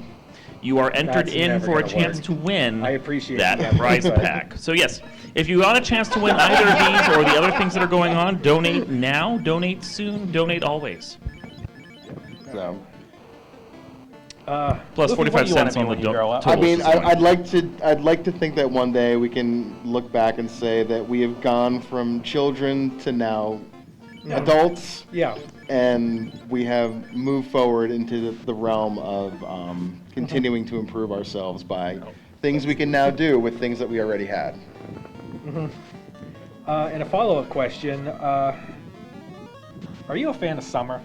you are entered
That's
in
never
for a
gonna
chance
work.
to win
I appreciate
that
that,
prize
but-
pack. So yes, if you want a chance to win either of these or the other things that are going on, donate now, donate soon, donate always.
So.
Plus
Luffy,
45
what do you wanna
cents
be
on the
when you grow up?
total.
I mean,
is fine.
I'd like to think that one day we can look back and say that we have gone from children to now adults,
Yeah.
and we have moved forward into the realm of continuing to improve ourselves by things we can now do with things that we already had.
And a follow-up question: are you a fan of summer?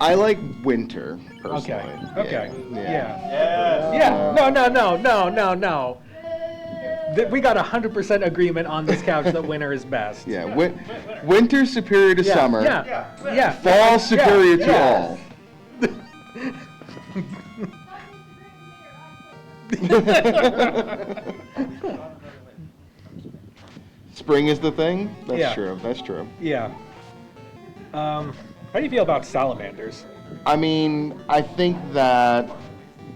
I like winter personally.
Okay.
Yeah.
Yeah. No. We got 100% agreement on this couch that winter is best.
Yeah. Winter superior to summer.
Yeah.
Fall superior to all. Spring is the thing? That's
Yeah.
true. That's true.
Yeah. How do you feel about salamanders?
I mean, I think that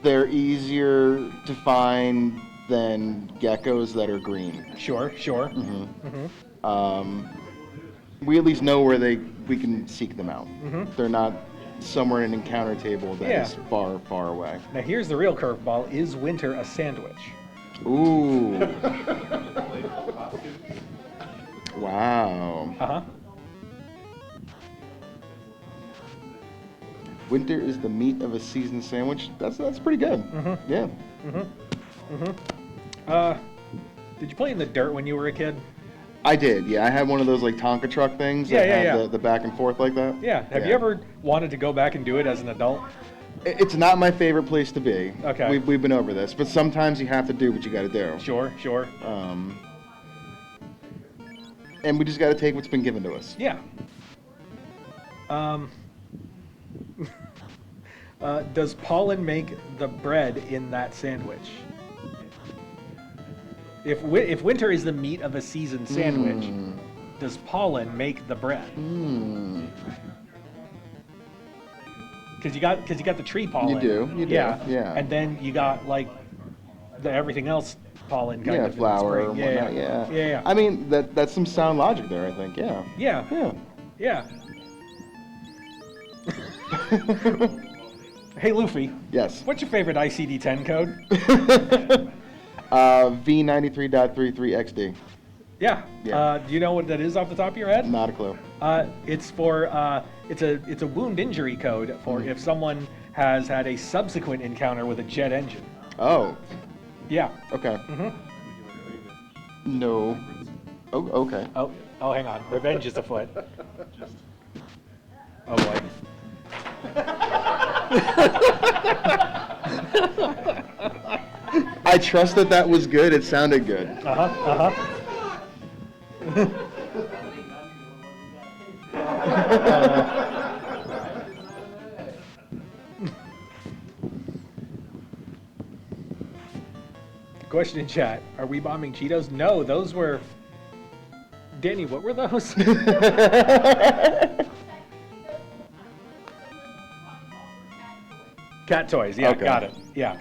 they're easier to find than geckos that are green.
Sure.
We at least know where we can seek them out. They're not somewhere in an encounter table that is
Yeah.
far, far away.
Now here's the real curveball: is winter a sandwich?
Ooh. Wow.
Uh huh.
Winter is the meat of a seasoned sandwich. That's pretty good. Yeah.
Did you play in the dirt when you were a kid?
I did. Yeah, I had one of those like Tonka truck things
Yeah,
that
yeah,
had
yeah.
the back and forth like that.
Yeah. Have you ever wanted to go back and do it as an adult?
It's not my favorite place to be.
Okay.
We've been over this, but sometimes you have to do what you got to do.
Sure.
And we just got to take what's been given to us.
Yeah. Does pollen make the bread in that sandwich? If winter is the meat of a seasoned sandwich, does pollen make the bread? Because you got the tree pollen.
You do,
Yeah.
yeah.
And then you got like the everything else pollen kind
Yeah,
of in the
flour and
spring.
whatnot. Yeah.
Yeah.
I mean, that's some sound logic there. I think. Yeah.
Yeah.
Yeah.
Yeah. Hey, Luffy,
Yes.
what's your favorite ICD-10 code?
V93.33XD.
Yeah.
Yeah.
Do you know what that is off the top of your head?
Not a clue.
It's for it's a wound injury code for if someone has had a subsequent encounter with a jet engine.
Oh.
Yeah.
Okay. No. Oh. Okay.
Oh, hang on. Revenge is afoot. Oh boy.
I trust that was good. It sounded good.
Question in chat: are we bombing Cheetos? No, those were. Danny, what were those? Cat toys. Yeah,
Okay.
got it. Yeah.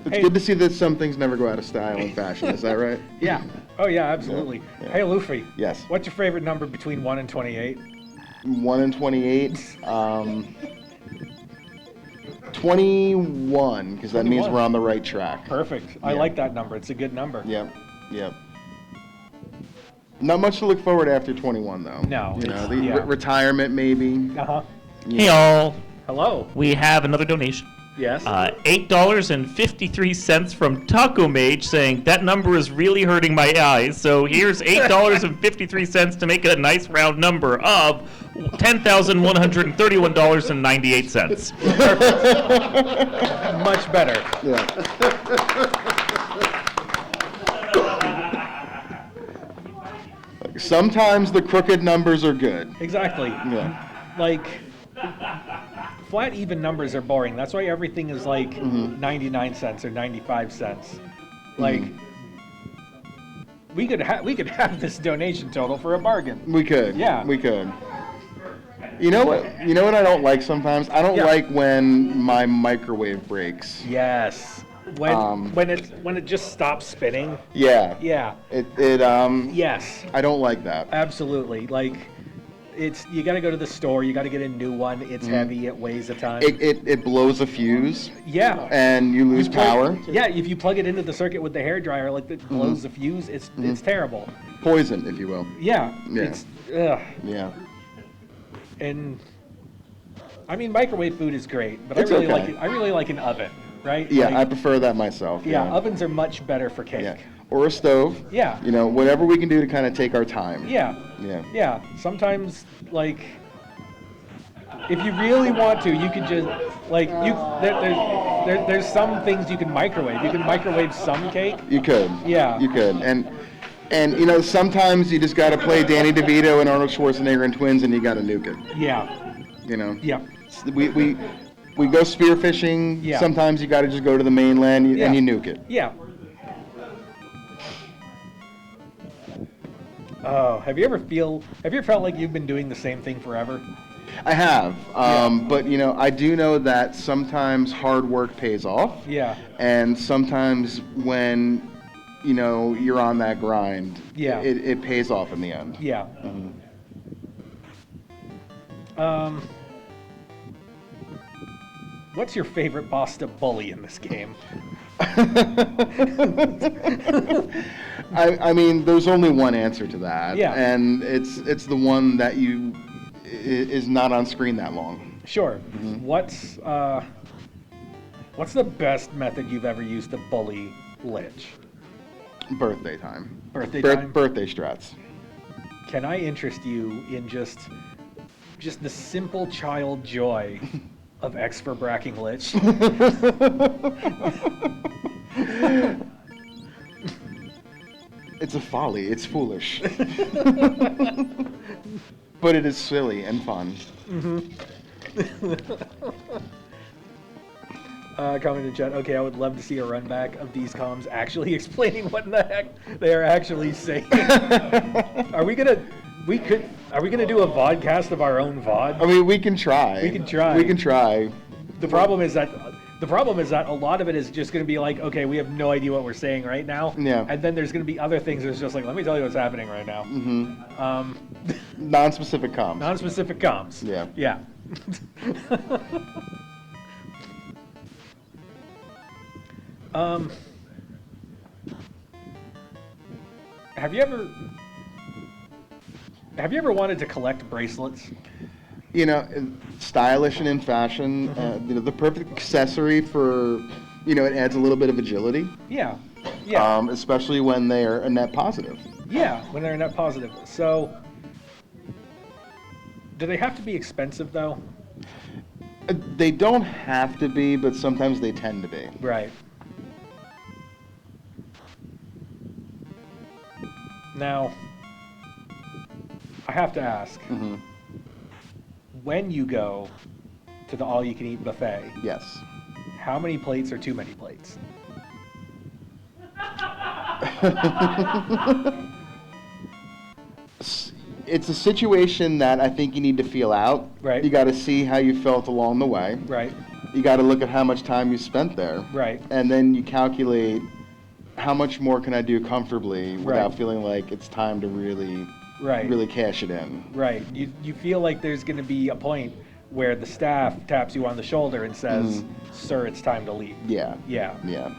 It's
Hey.
good to see that some things never go out of style and fashion. Is that right?
Yeah. Oh yeah, absolutely.
Yeah.
Hey, Luffy.
Yes.
What's your favorite number between 1 and 28?
1 and 28. 21, because that means
21.
we're on the right track.
Perfect. I
Yeah.
like that number. It's a good number.
Yep. Yep. Not much to look forward to after 21, though.
No,
You know,
it's-
the
yeah.
retirement maybe.
Uh-huh.
Hey, all.
Hello.
We have another donation.
Yes.
$8.53 from Taco Mage saying that number is really hurting my eyes. So here's $8.53 to make it a nice round number of $10,131.98.
Much better.
Yeah. Sometimes the crooked numbers are good.
Exactly.
Yeah.
Like, flat even numbers are boring. That's why everything is like 99 cents or 95 cents. Like, we could have this donation total for a bargain.
We could.
Yeah.
We could. You know what? You know what I don't like sometimes? I don't
Yeah.
like when my microwave breaks.
Yes. When it just stops spinning.
Yeah.
Yeah.
Yes.
Yes.
I don't like that.
Absolutely. Like, you got to go to the store. You got to get a new one. It's heavy. It weighs a ton.
It blows a fuse
Yeah.
and you lose power.
Yeah, if you plug it into the circuit with the hairdryer, like it blows the fuse, it's terrible.
Poison, if you will.
Yeah.
Yeah.
It's ugh.
Yeah.
And I mean, microwave food is great, but
It's
I really
okay.
like it. I really like an oven, right?
Yeah,
Like,
I prefer that myself.
yeah, ovens are much better for cake.
Yeah. Or a stove.
Yeah.
You know, whatever we can do to kind of take our time.
Yeah.
Yeah.
Yeah. Sometimes, like, if you really want to, you can just like there's some things you can microwave. You can microwave some cake.
You could.
Yeah.
You could. And you know, sometimes you just got to play Danny DeVito and Arnold Schwarzenegger and twins, and you got to nuke it.
Yeah.
You know.
Yeah.
We go spearfishing.
Yeah.
Sometimes you got to just go to the mainland and you nuke it.
Yeah. Oh, have you ever felt like you've been doing the same thing forever?
I have, but you know, I do know that sometimes hard work pays off.
Yeah.
And sometimes when you know you're on that grind,
Yeah.
it pays off in the end.
Yeah. What's your favorite boss to bully in this game?
I mean, there's only one answer to that.
Yeah.
And it's the one that is not on screen that long.
Sure. What's the best method you've ever used to bully Lich?
Birthday time.
Birthday time?
Birthday strats.
Can I interest you in just the simple child joy of X for bracking Lich?
It's a folly. It's foolish. But it is silly and fun.
Comment in chat. Okay, I would love to see a run back of these comms actually explaining what in the heck they are actually saying. Are we gonna do a vodcast of our own VOD?
I mean, we can try.
We can try.
We can try.
The problem is that a lot of it is just going to be like, okay, we have no idea what we're saying right now.
Yeah.
And then there's going to be other things that's just like, let me tell you what's happening right now.
Non-specific comms.
Non-specific comms.
Yeah.
Yeah. Have you ever wanted to collect bracelets?
You know, stylish and in fashion. You know, the perfect accessory for, you know, it adds a little bit of agility.
Yeah. Yeah.
Especially when they're a net positive.
Yeah, when they're net positive. So, do they have to be expensive though?
They don't have to be, but sometimes they tend to be.
Right. Now, I have to ask,
Hmm.
when you go to the all-you-can-eat buffet,
Yes.
how many plates are too many plates?
It's a situation that I think you need to feel out.
Right.
You got to see how you felt along the way.
Right.
You got to look at how much time you spent there.
Right.
And then you calculate how much more can I do comfortably without
Right.
feeling like it's time to really cash it in.
Right. You feel like there's going to be a point where the staff taps you on the shoulder and says, "Sir, it's time to leave."
Yeah.
Yeah.
Yeah.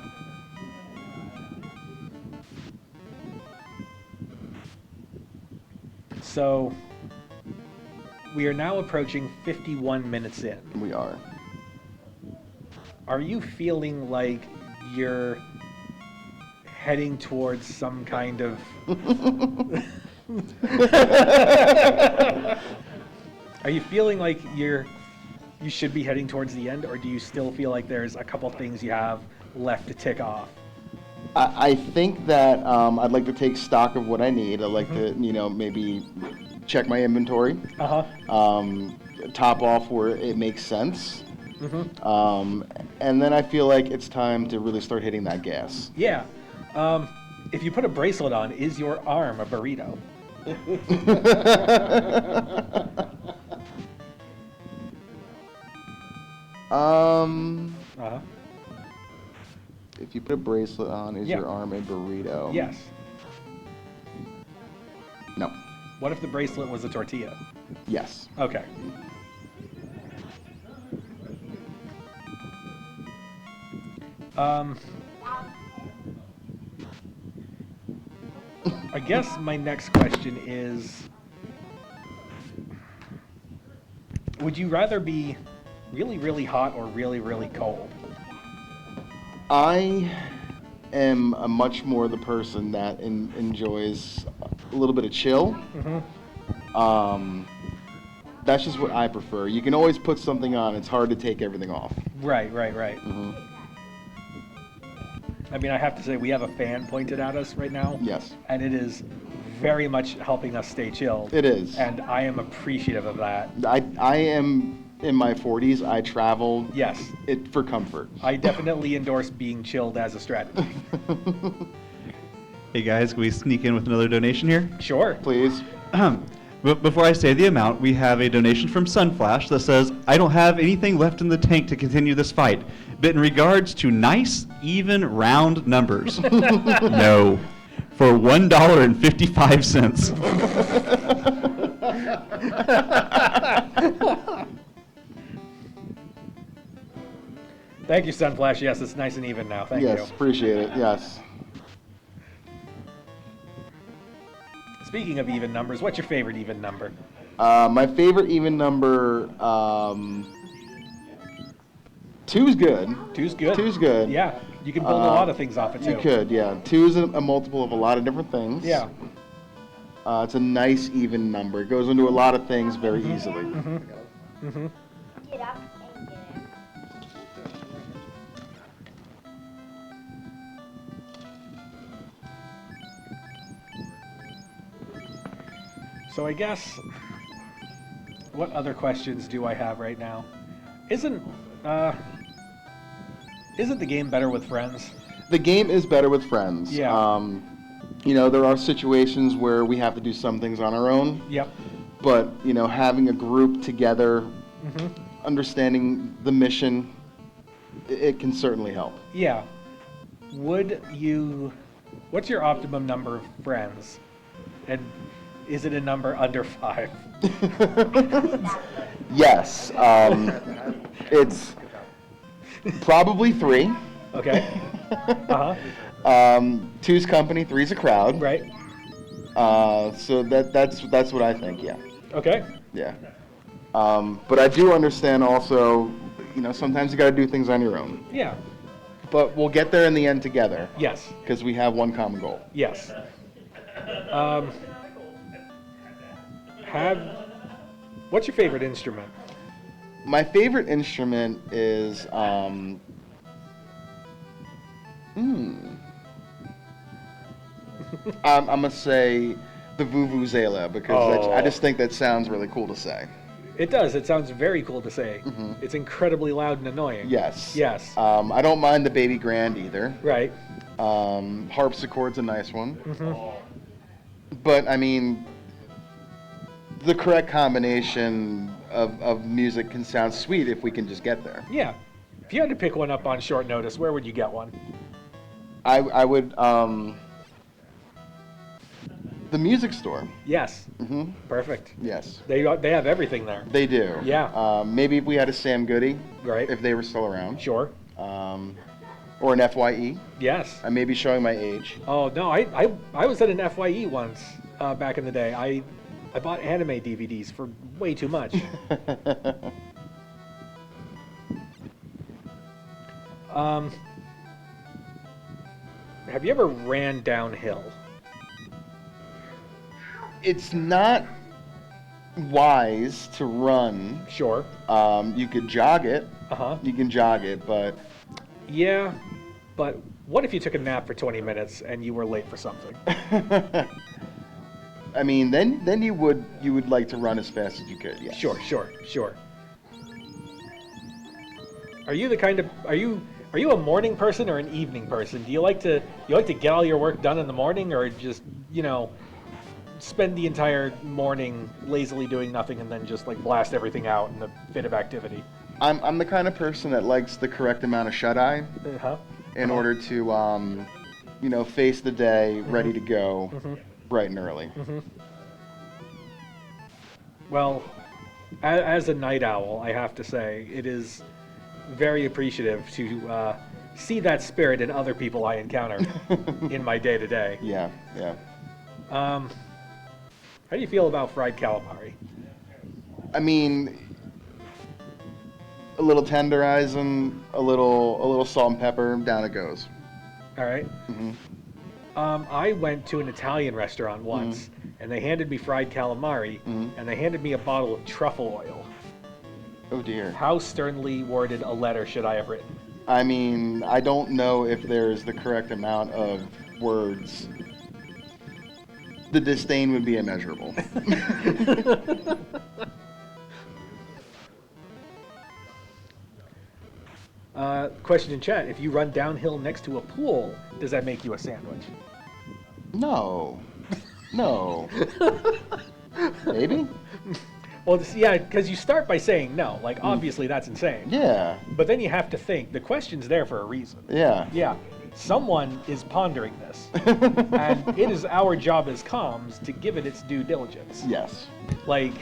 So, we are now approaching 51 minutes in.
We are.
Are you feeling like you're heading towards some kind of... Are you feeling like you should be heading towards the end, or do you still feel like there's a couple things you have left to tick off?
I think that I'd like to take stock of what I need. I'd like to, you know, maybe check my inventory. Top off where it makes sense. And then I feel like it's time to really start hitting that gas.
Yeah. If you put a bracelet on, is your arm a burrito?
If you put a bracelet on, is
Yeah.
your arm a burrito?
Yes.
No.
What if the bracelet was a tortilla?
Yes.
Okay. I guess my next question is, would you rather be really, really hot or really, really cold?
I am a much more the person that enjoys a little bit of chill. That's just what I prefer. You can always put something on. It's hard to take everything off.
Right. I mean, I have to say, we have a fan pointed at us right now.
Yes.
And it is very much helping us stay chilled.
It is.
And I am appreciative of that.
I am in my 40s. I travel
Yes.
for comfort.
I definitely endorse being chilled as a strategy.
Hey guys, can we sneak in with another donation here?
Sure.
Please.
But before I say the amount, we have a donation from Sunflash that says, "I don't have anything left in the tank to continue this fight, but in regards to nice, even, round numbers, no, for $1.55.
Thank you, Sunflash. Yes, it's nice and even now. Thank
Yes,
you.
appreciate it. Yes.
Speaking of even numbers, what's your favorite even number?
My favorite even number, 2's good.
Two's good.
2's good.
Yeah, you can build a lot of things off it too.
You could, yeah. 2 is a multiple of a lot of different things.
Yeah.
It's a nice even number. It goes into a lot of things very easily.
Get up and get out.
So I guess, what other questions do I have right now? Isn't the game better with friends?
The game is better with friends.
Yeah.
You know, there are situations where we have to do some things on our own.
Yep.
But, you know, having a group together, understanding the mission, it can certainly help.
Yeah. What's your optimum number of friends? And is it a number under 5?
Yes. It's probably 3.
Okay. Uh-huh.
2's company, 3's a crowd.
Right.
So that's what I think, yeah.
Okay.
Yeah. But I do understand also, sometimes you got to do things on your own.
Yeah.
But we'll get there in the end together.
Yes.
Because we have one common goal.
Yes. What's your favorite instrument?
My favorite instrument is I'm gonna say the vuvuzela because I just think that sounds really cool to say.
It does. It sounds very cool to say. It's incredibly loud and annoying.
Yes.
Yes.
I don't mind the baby grand either.
Right.
Harpsichord's a nice one. But I mean, the correct combination of music can sound sweet if we can just get there.
Yeah. If you had to pick one up on short notice, where would you get one?
I would the music store.
Yes. Perfect.
Yes.
They have everything there.
They do.
Yeah.
Maybe if we had a Sam Goody.
Right.
If they were still around.
Sure.
Or an FYE.
Yes.
I may be showing my age.
Oh no, I was at an FYE once back in the day. I bought anime DVDs for way too much. Have you ever ran downhill?
It's not wise to run.
Sure.
You could jog it.
Uh-huh.
You can jog it, but
Yeah, but what if you took a nap for 20 minutes and you were late for something?
I mean, then you would like to run as fast as you could. Yes.
Sure. Are you a morning person or an evening person? Do you like to get all your work done in the morning, or just spend the entire morning lazily doing nothing and then just like blast everything out in a fit of activity?
I'm the kind of person that likes the correct amount of shut-eye in order to face the day ready to go bright and early.
Well, as a night owl, I have to say it is very appreciative to see that spirit in other people I encounter in my day-to-day.
Yeah.
How do you feel about fried calamari?
I mean, a little tenderizing, a little salt and pepper, down it goes.
All right. I went to an Italian restaurant once, and they handed me fried calamari, and they handed me a bottle of truffle oil.
Oh dear.
How sternly worded a letter should I have written?
I mean, I don't know if there's the correct amount of words. The disdain would be immeasurable.
Question in chat: if you run downhill next to a pool, does that make you a sandwich?
No. Maybe?
Well, yeah, because you start by saying no. Like, obviously that's insane.
Yeah.
But then you have to think. The question's there for a reason.
Yeah.
Yeah. Someone is pondering this. And it is our job as comms to give it its due diligence.
Yes.
Like,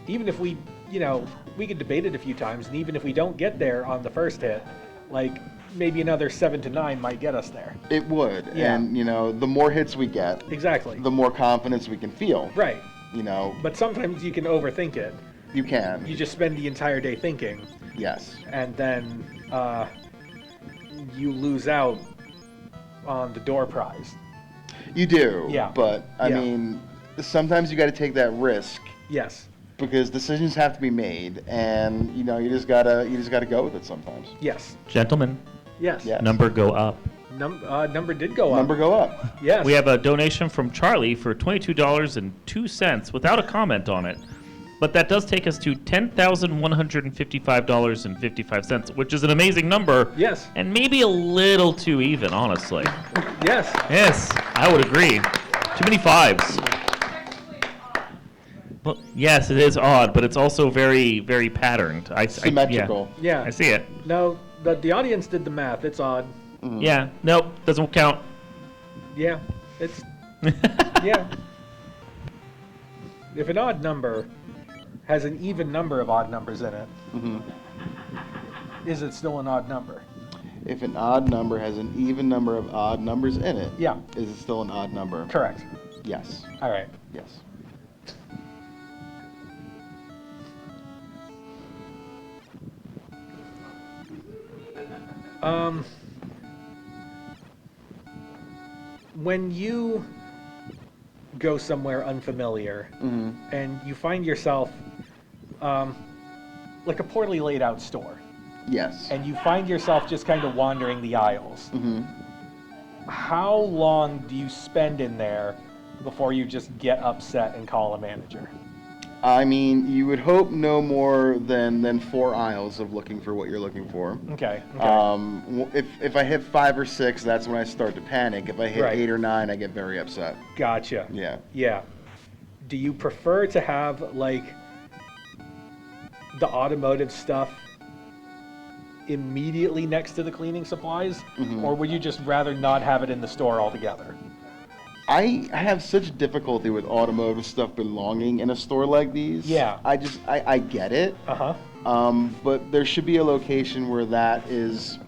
even if we could debate it a few times, and even if we don't get there on the first hit, like, maybe another 7 to 9 might get us there.
It would.
Yeah.
And, the more hits we get,
Exactly.
the more confidence we can feel.
Right.
But
But sometimes you can overthink it.
you can.
You just spend the entire day thinking,
Yes.
and then you lose out on the door prize.
You do.
Yeah.
But, I
Yeah.
mean, sometimes you got to take that risk
Yes.
because decisions have to be made, and, you just gotta go with it sometimes.
Yes.
Gentlemen,
Yes.
Yeah.
number go up.
Number did go up.
Number go up.
Yes.
We have a donation from Charlie for $22.02 without a comment on it. But that does take us to $10,155.55, which is an amazing number.
Yes.
And maybe a little too even, honestly.
Yes.
Yes, I would agree. Too many fives. Well, yes, it is odd, but it's also very, very patterned.
Symmetrical.
Yeah.
I see it.
No, the audience did the math. It's odd.
Yeah, nope, doesn't count.
Yeah. It's yeah. If an odd number has an even number of odd numbers in it, is it still an odd number?
If an odd number has an even number of odd numbers in it,
Yeah.
is it still an odd number?
Correct.
Yes.
All right.
Yes.
When you go somewhere unfamiliar and you find yourself like a poorly laid out store,
Yes.
and you find yourself just kind of wandering the aisles, how long do you spend in there before you just get upset and call a manager?
I mean, you would hope no more than 4 aisles of looking for what you're looking for.
Okay.
If I hit 5 or 6, that's when I start to panic. If I hit
Right.
8 or 9, I get very upset.
Gotcha.
Yeah.
Yeah. Do you prefer to have like the automotive stuff immediately next to the cleaning supplies, or would you just rather not have it in the store altogether?
I have such difficulty with automotive stuff belonging in a store like these.
Yeah.
I get it. But there should be a location where that is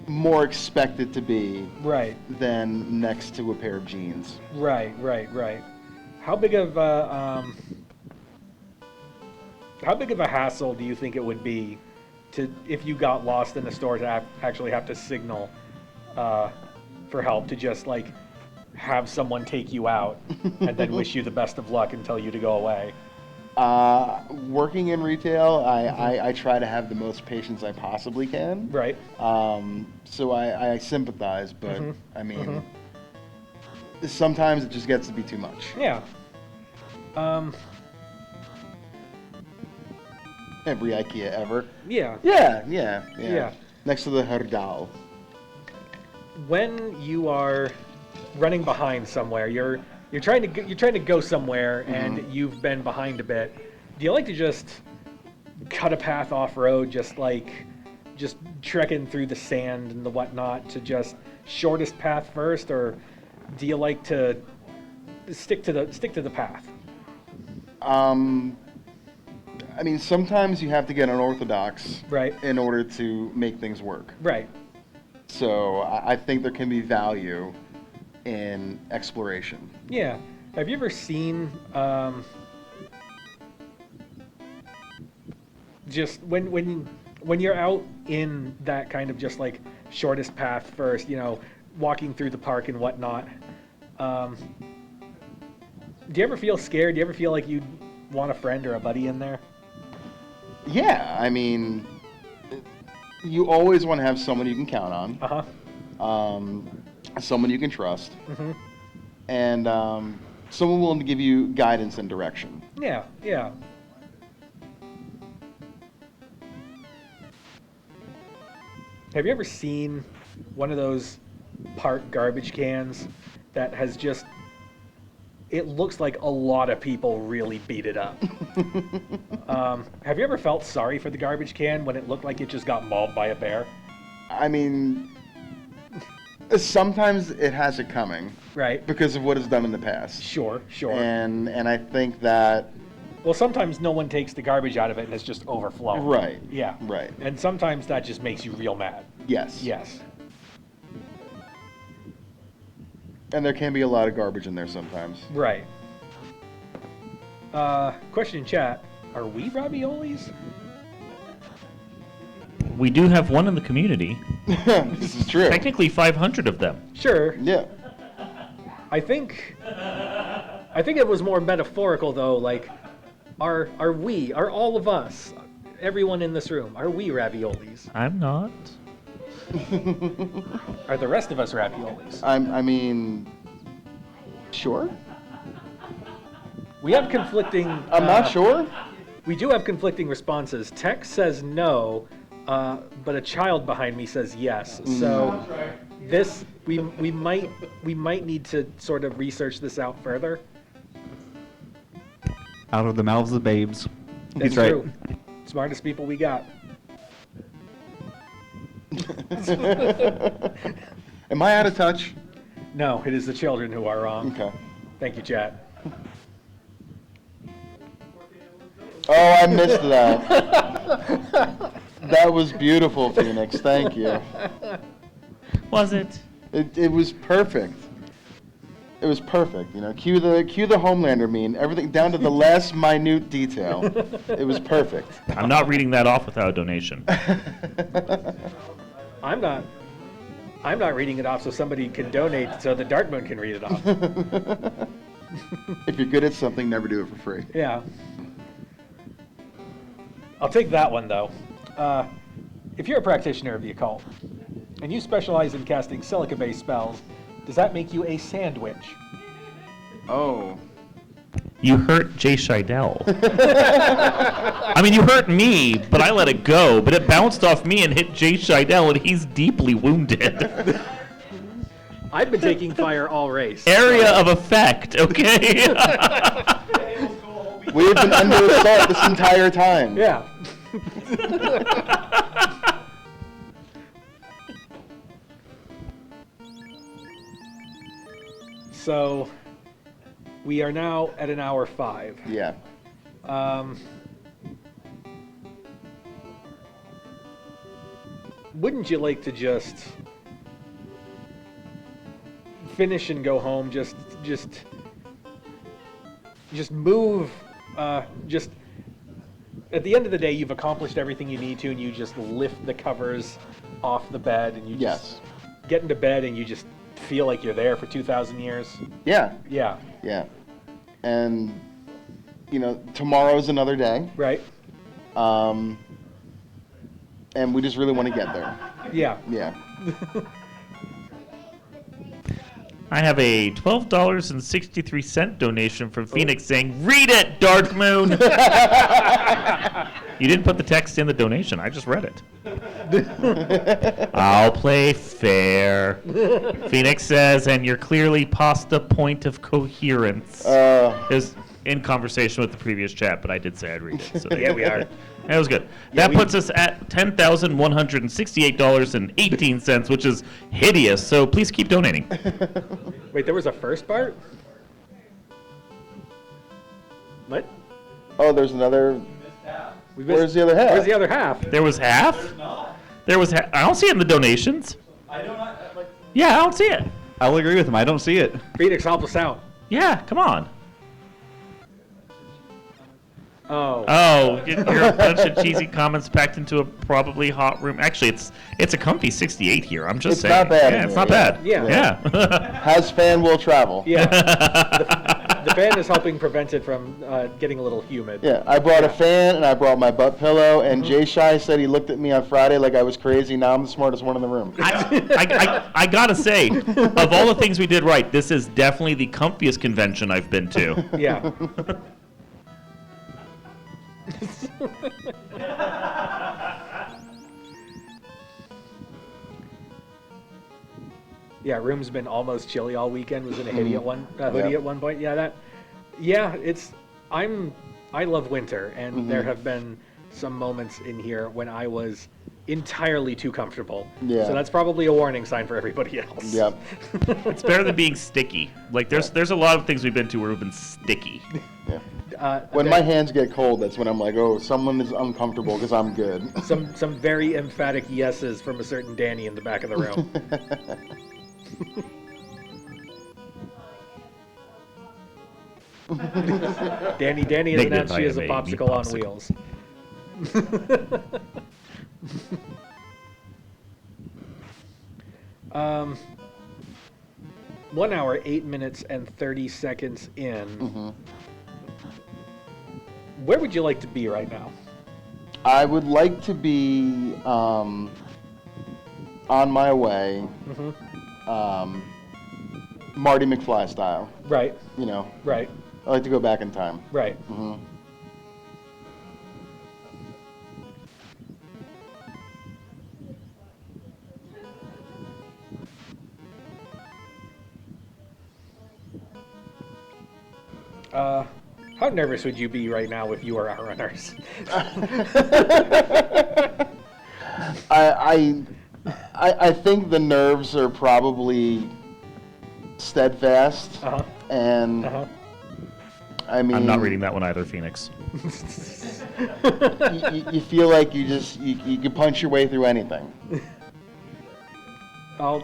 more expected to be
Right.
than next to a pair of jeans.
Right. How big of a hassle do you think it would be to, if you got lost in the store, to actually have to signal for help, to just like have someone take you out and then wish you the best of luck and tell you to go away?
Working in retail, I try to have the most patience I possibly can.
Right.
So I sympathize, but I mean, sometimes it just gets to be too much.
Yeah.
Every IKEA ever.
Yeah.
Yeah. Next to the Herdal.
When you are running behind somewhere, you're trying to go somewhere and you've been behind a bit. Do you like to just cut a path off road, just trekking through the sand and the whatnot, to just shortest path first, or do you like to stick to the path?
I mean, sometimes you have to get unorthodox
Right.
in order to make things work.
Right.
So I think there can be value in exploration.
Yeah. Have you ever seen just when you're out in that kind of just like shortest path first, walking through the park and whatnot, do you ever feel scared? Do you ever feel like you'd want a friend or a buddy in there?
Yeah, I mean, you always want to have someone you can count on. Someone you can trust, and someone willing to give you guidance and direction.
Yeah. Have you ever seen one of those park garbage cans that has just, it looks like a lot of people really beat it up? Have you ever felt sorry for the garbage can when it looked like it just got mauled by a bear?
I mean, sometimes it has it coming.
Right.
Because of what it's done in the past.
Sure.
And I think that...
Well, sometimes no one takes the garbage out of it and it's just overflowing.
Right.
Yeah.
Right.
And sometimes that just makes you real mad.
Yes.
Yes.
And there can be a lot of garbage in there sometimes.
Right. Question in chat. Are we raviolis?
We do have one in the community.
This is true.
Technically 500 of them.
Sure.
Yeah.
I think it was more metaphorical though, like are all of us, everyone in this room, are we raviolis?
I'm not.
Are the rest of us raviolis?
I mean, sure.
We have conflicting
I'm not sure.
We do have conflicting responses. Tex says no, but a child behind me says yes. So this we might need to sort of research this out further.
Out of the mouths of babes.
That's
He's right.
true. Smartest people we got.
Am I out of touch?
No, it is the children who are wrong.
Okay.
Thank you, chat.
Oh, I missed that. That was beautiful, Phoenix. Thank you.
Was it?
It was perfect. It was perfect. Cue the Homelander meme. Everything down to the last minute detail. It was perfect.
I'm not reading that off without a donation.
I'm not reading it off so somebody can donate so the Dark Moon can read it off.
If you're good at something, never do it for free.
Yeah. I'll take that one, though. If you're a practitioner of the occult, and you specialize in casting silica-based spells, does that make you a sandwich?
Oh.
You hurt Jay Scheidel. I mean, you hurt me, but I let it go. But it bounced off me and hit Jay Scheidel, and he's deeply wounded.
I've been taking fire all race.
Area of effect, okay?
We've been under assault this entire time.
Yeah. So, we are now at an hour 5.
Yeah.
Wouldn't you like to just finish and go home? Just move. Just at the end of the day, you've accomplished everything you need to, and you just lift the covers off the bed, and you just get into bed, and you just feel like you're there for 2,000 years.
Yeah.
Yeah.
Yeah. And, you know, tomorrow's another day.
Right.
And we just really want to get there.
Yeah.
Yeah.
I have a $12.63 donation from Phoenix saying, "Read it, Dark Moon." You didn't put the text in the donation. I just read it. I'll play fair. Phoenix says, and you're clearly past the point of coherence. Is in conversation with the previous chat, but I did say I'd read it. So
Yeah, we are.
That was good. That puts us at $10,168.18, which is hideous. So please keep donating.
Wait, there was a first part? What?
Oh, there's another.
We missed-
Where's the other half?
Where's the other half?
There was half? There was I don't see it in the donations. Yeah, I don't see it.
I'll agree with him. I don't see it.
Phoenix, help us out.
Yeah, come on.
Oh.
Oh, you're a bunch of cheesy comments packed into a probably hot room. Actually, it's a comfy 68 here. I'm just
It's
saying.
not bad
Yeah,
in
it's
here,
not
yeah.
bad.
Yeah.
Yeah.
Has fan will travel.
Yeah. The fan is helping prevent it from getting a little humid.
Yeah, I brought a fan and I brought my butt pillow, and Jay Shai said he looked at me on Friday like I was crazy. Now I'm the smartest one in the room.
I gotta say, of all the things we did right, this is definitely the comfiest convention I've been to.
Yeah. Yeah, room's been almost chilly all weekend. Was in a hoodie at hoodie at one point. Yeah, I love winter, and there have been some moments in here when I was entirely too comfortable.
Yeah.
So that's probably a warning sign for everybody else.
Yep.
It's better than being sticky. Like there's a lot of things we've been to where we've been sticky.
Yeah. When my hands get cold, that's when I'm like, oh, someone is uncomfortable because I'm good.
Some very emphatic yeses from a certain Danny in the back of the room. Danny has
Negative
announced she is a
IMA,
popsicle on
popsicle.
wheels. 1 hour, 8 minutes, and 30 seconds in. Where would you like to be right now?
I would like to be on my way, Marty McFly style.
Right,
You know,
right,
I like to go back in time.
right. How nervous would you be right now if you were our runners?
I think the nerves are probably steadfast, and I mean,
I'm not reading that one either, Phoenix.
you feel like you can punch your way through anything.
I'll.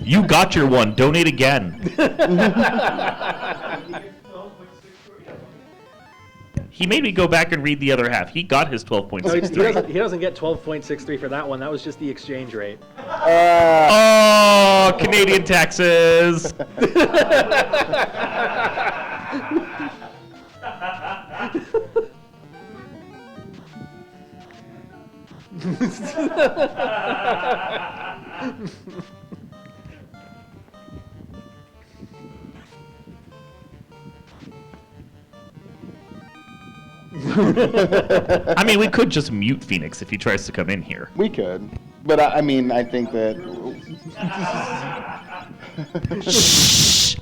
You got your one. Donate again. He made me go back and read the other half. He got his
No, he
12.63.
doesn't get 12.63 for that one. That was just the exchange rate.
Oh, Canadian taxes. I mean, we could just mute Phoenix if he tries to come in here.
We could, but I mean, I think that.
Shh.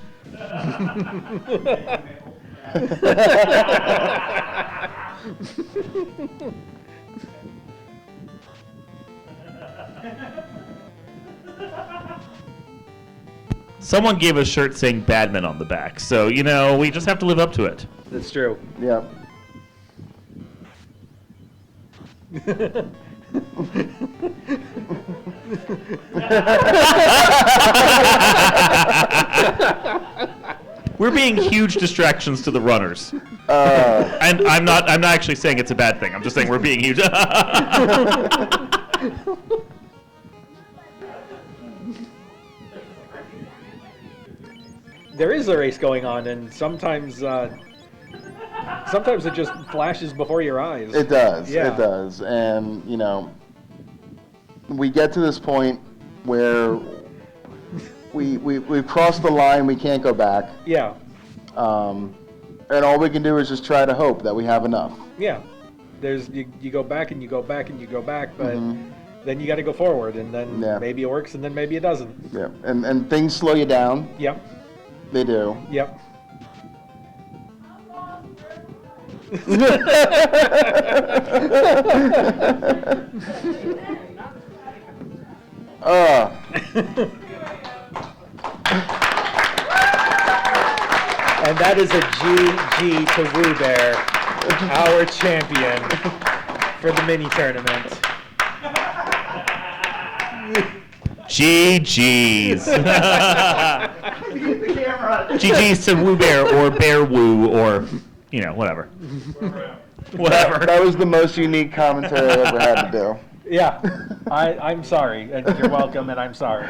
Someone gave a shirt saying Badman on the back, so, you know, we just have to live up to it.
That's true.
Yeah.
We're being huge distractions to the runners. And I'm not actually saying it's a bad thing. I'm just saying we're being huge.
There is a race going on, and sometimes it just flashes before your eyes.
It does.
Yeah.
It does. And, you know, we get to this point where we've crossed the line, we can't go back.
Yeah.
And all we can do is just try to hope that we have enough.
Yeah. You go back and you go back and you go back, but
Mhm.
then you got to go forward, and then
Yeah.
maybe it works, and then maybe it doesn't.
Yeah. And things slow you down.
Yep.
They do.
Yep. And that is a GG to Woo Bear, our champion for the mini tournament.
GG's. GG's to Woo Bear or Bear Woo or, you know, whatever. Whatever.
That was the most unique commentary I ever had to do.
Yeah, I'm sorry, and you're welcome, and I'm sorry.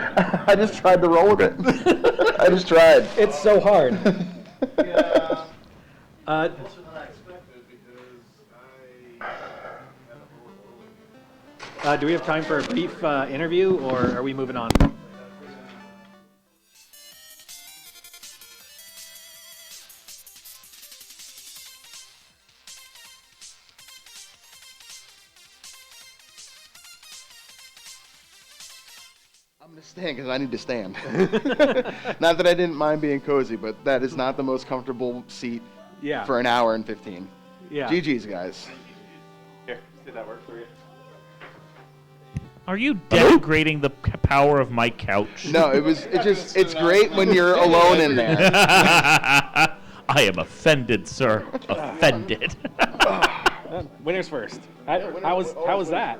I just tried to roll with it. I just tried.
It's so hard.
Yeah.
Uh,
That's what I expected because I had a bullet.
do we have time for a brief interview, or are we moving on?
I'm going to stand because I need to stand. Not that I didn't mind being cozy, but that is not the most comfortable seat
Yeah.
for an hour and 15.
Yeah.
GG's, guys.
Here, see that work for you?
Are you denigrating the power of my couch?
No, it's great when you're alone in there.
I am offended, sir. Offended.
Winners first. How was that?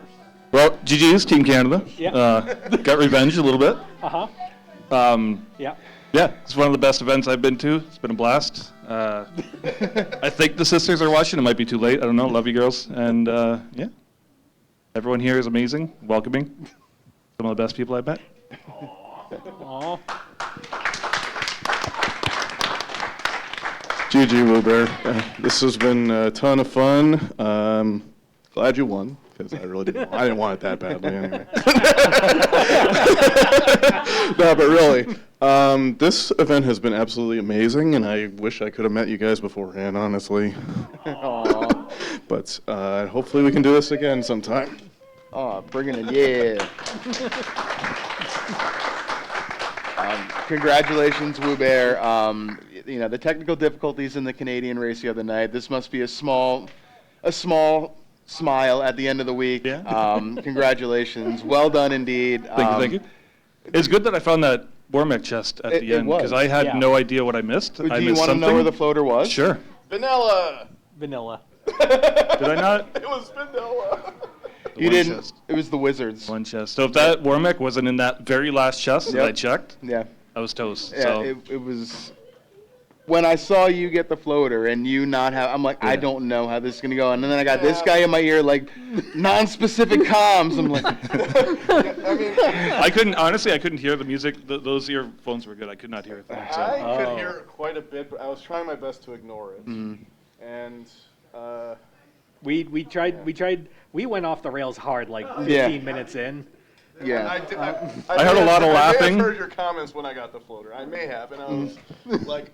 Well, GG's, Team Canada.
Yeah.
Got revenge a little bit.
Uh-huh. Yeah.
Yeah, it's one of the best events I've been to. It's been a blast. I think the sisters are watching. It might be too late. I don't know. Love you, girls. And yeah, everyone here is amazing, welcoming. Some of the best people I've met.
Aw.
GG Wilbur. This has been a ton of fun. Glad you won, because I really didn't. I didn't want it that badly anyway. No, but really, this event has been absolutely amazing, and I wish I could have met you guys beforehand, honestly.
Aw.
But hopefully we can do this again sometime.
Oh, bringing it, yeah. Congratulations, Woo Bear. You know, the technical difficulties in the Canadian race the other night. This must be a small smile at the end of the week.
Yeah.
Congratulations. Well done indeed.
Thank you. It's good that I found that Warmack chest at
It-
the
it
end,
was,
because I had
yeah.
no idea what I missed.
Do
I
you
missed
want to know
something.
where the floater was?
Sure.
Vanilla!
Vanilla.
Did I not?
It was vanilla.
The
You
one
didn't.
chest.
It was the Wizards.
One chest. So if that Warmack wasn't in that very last chest that I
Yep.
checked,
Yeah.
I was toast.
Yeah.
So
It was. when I saw you get the floater and you not have, I'm like, I don't know how this is gonna go. And then I got this guy in my ear, like, non-specific comms. I'm like,
I couldn't hear the music. Those earphones were good. I could not hear a thing. So.
I could hear it quite a bit, but I was trying my best to ignore it. And
we went off the rails hard like 15
Yeah.
minutes in.
yeah.
I heard a lot of laughing.
I may have heard your comments when I got the floater. I may have, and I was like,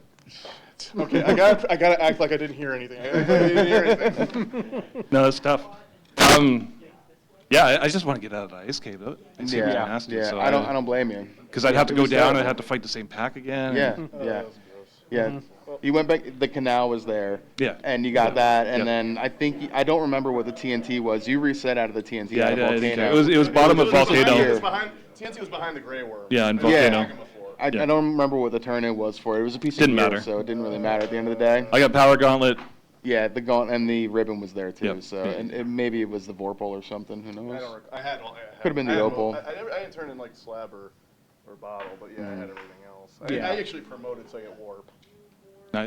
okay, I gotta act like I didn't hear anything. I didn't hear anything.
No, it's tough. Yeah, I just want to get out of the ice cave though. It seems nasty.
Yeah.
So
I don't blame you.
Because I'd have to go down.
terrible.
I'd have to fight the same pack again.
Yeah,
Oh,
yeah,
that was gross.
yeah. You went back. The canal was there.
Yeah.
And you got that, and
Yep.
then I don't remember what the TNT was. You reset out of the TNT.
Yeah,
out
I
of
did.
volcano.
It was bottom of volcano.
TNT was behind the Grey Worm.
Yeah, and
Yeah.
volcano.
I don't remember what the turn-in was for it. It was a piece
Didn't
of gear,
matter.
so it didn't really matter at the end of the day.
I got power gauntlet.
Yeah, the gaunt and the ribbon was there too.
Yep.
So and maybe it was the Vorpal or something. Who knows?
I had
Could've been the opal.
I didn't turn in like slab or bottle, but yeah, I had everything else.
Yeah.
I actually promoted so I get warp.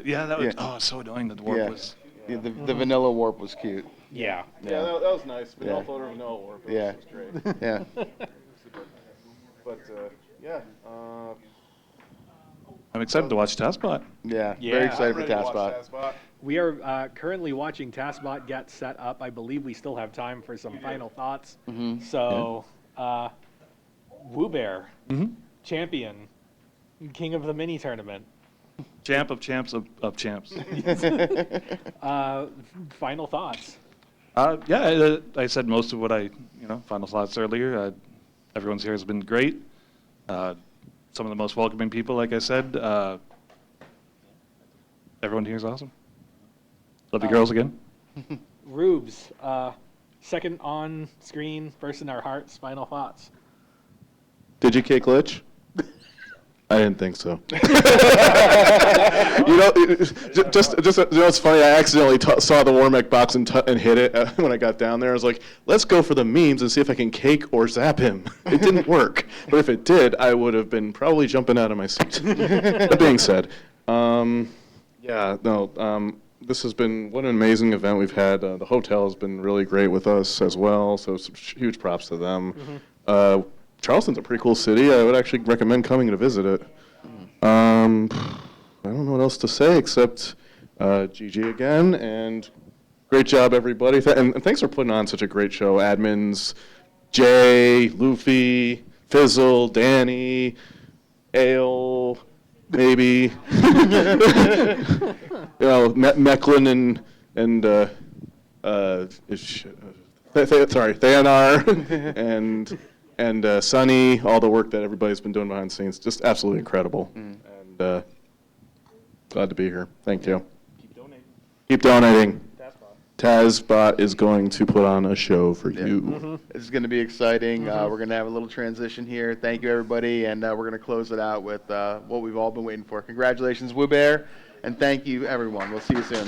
Yeah, that was
Yeah.
So annoying that the warp
Yeah.
was.
Yeah, the vanilla warp was cute.
Yeah.
Yeah, that was nice. Vanilla
Yeah.
floater, vanilla warp. It
Yeah.
was great.
Yeah.
But yeah.
I'm excited to watch TaskBot.
Yeah.
Yeah,
Very
I'm
excited
I'm
for
ready to watch
TaskBot.
TaskBot.
We are currently watching TaskBot get set up. I believe we still have time for some final thoughts. So, Woo Bear, champion, king of the mini tournament.
Champ of champs of champs.
Final thoughts.
Yeah, I said most of what final thoughts earlier. Everyone's here has been great. Some of the most welcoming people, like I said. Everyone here is awesome. Love you girls again.
Rubes, second on screen, first in our hearts. Final thoughts.
Did you kick Glitch? I didn't think so. Just it's funny. I accidentally saw the Warmech box and hit it when I got down there. I was like, let's go for the memes and see if I can cake or zap him. It didn't work, but if it did, I would have been probably jumping out of my seat. That being said, this has been what an amazing event we've had. The hotel has been really great with us as well, so huge props to them. Charleston's a pretty cool city. I would actually recommend coming to visit it. I don't know what else to say except GG again, and great job, everybody. And thanks for putting on such a great show. Admins, Jay, Luffy, Fizzle, Danny, Ale, maybe. Mecklin and Theanar and Sunny, all the work that everybody's been doing behind the scenes, just absolutely incredible. And glad to be here. Thank you. Keep donating. TazBot is going to put on a show for you.
This is going to be exciting. We're going to have a little transition here. Thank you, everybody, and we're going to close it out with what we've all been waiting for. Congratulations, Woo Bear, and thank you, everyone. We'll see you soon.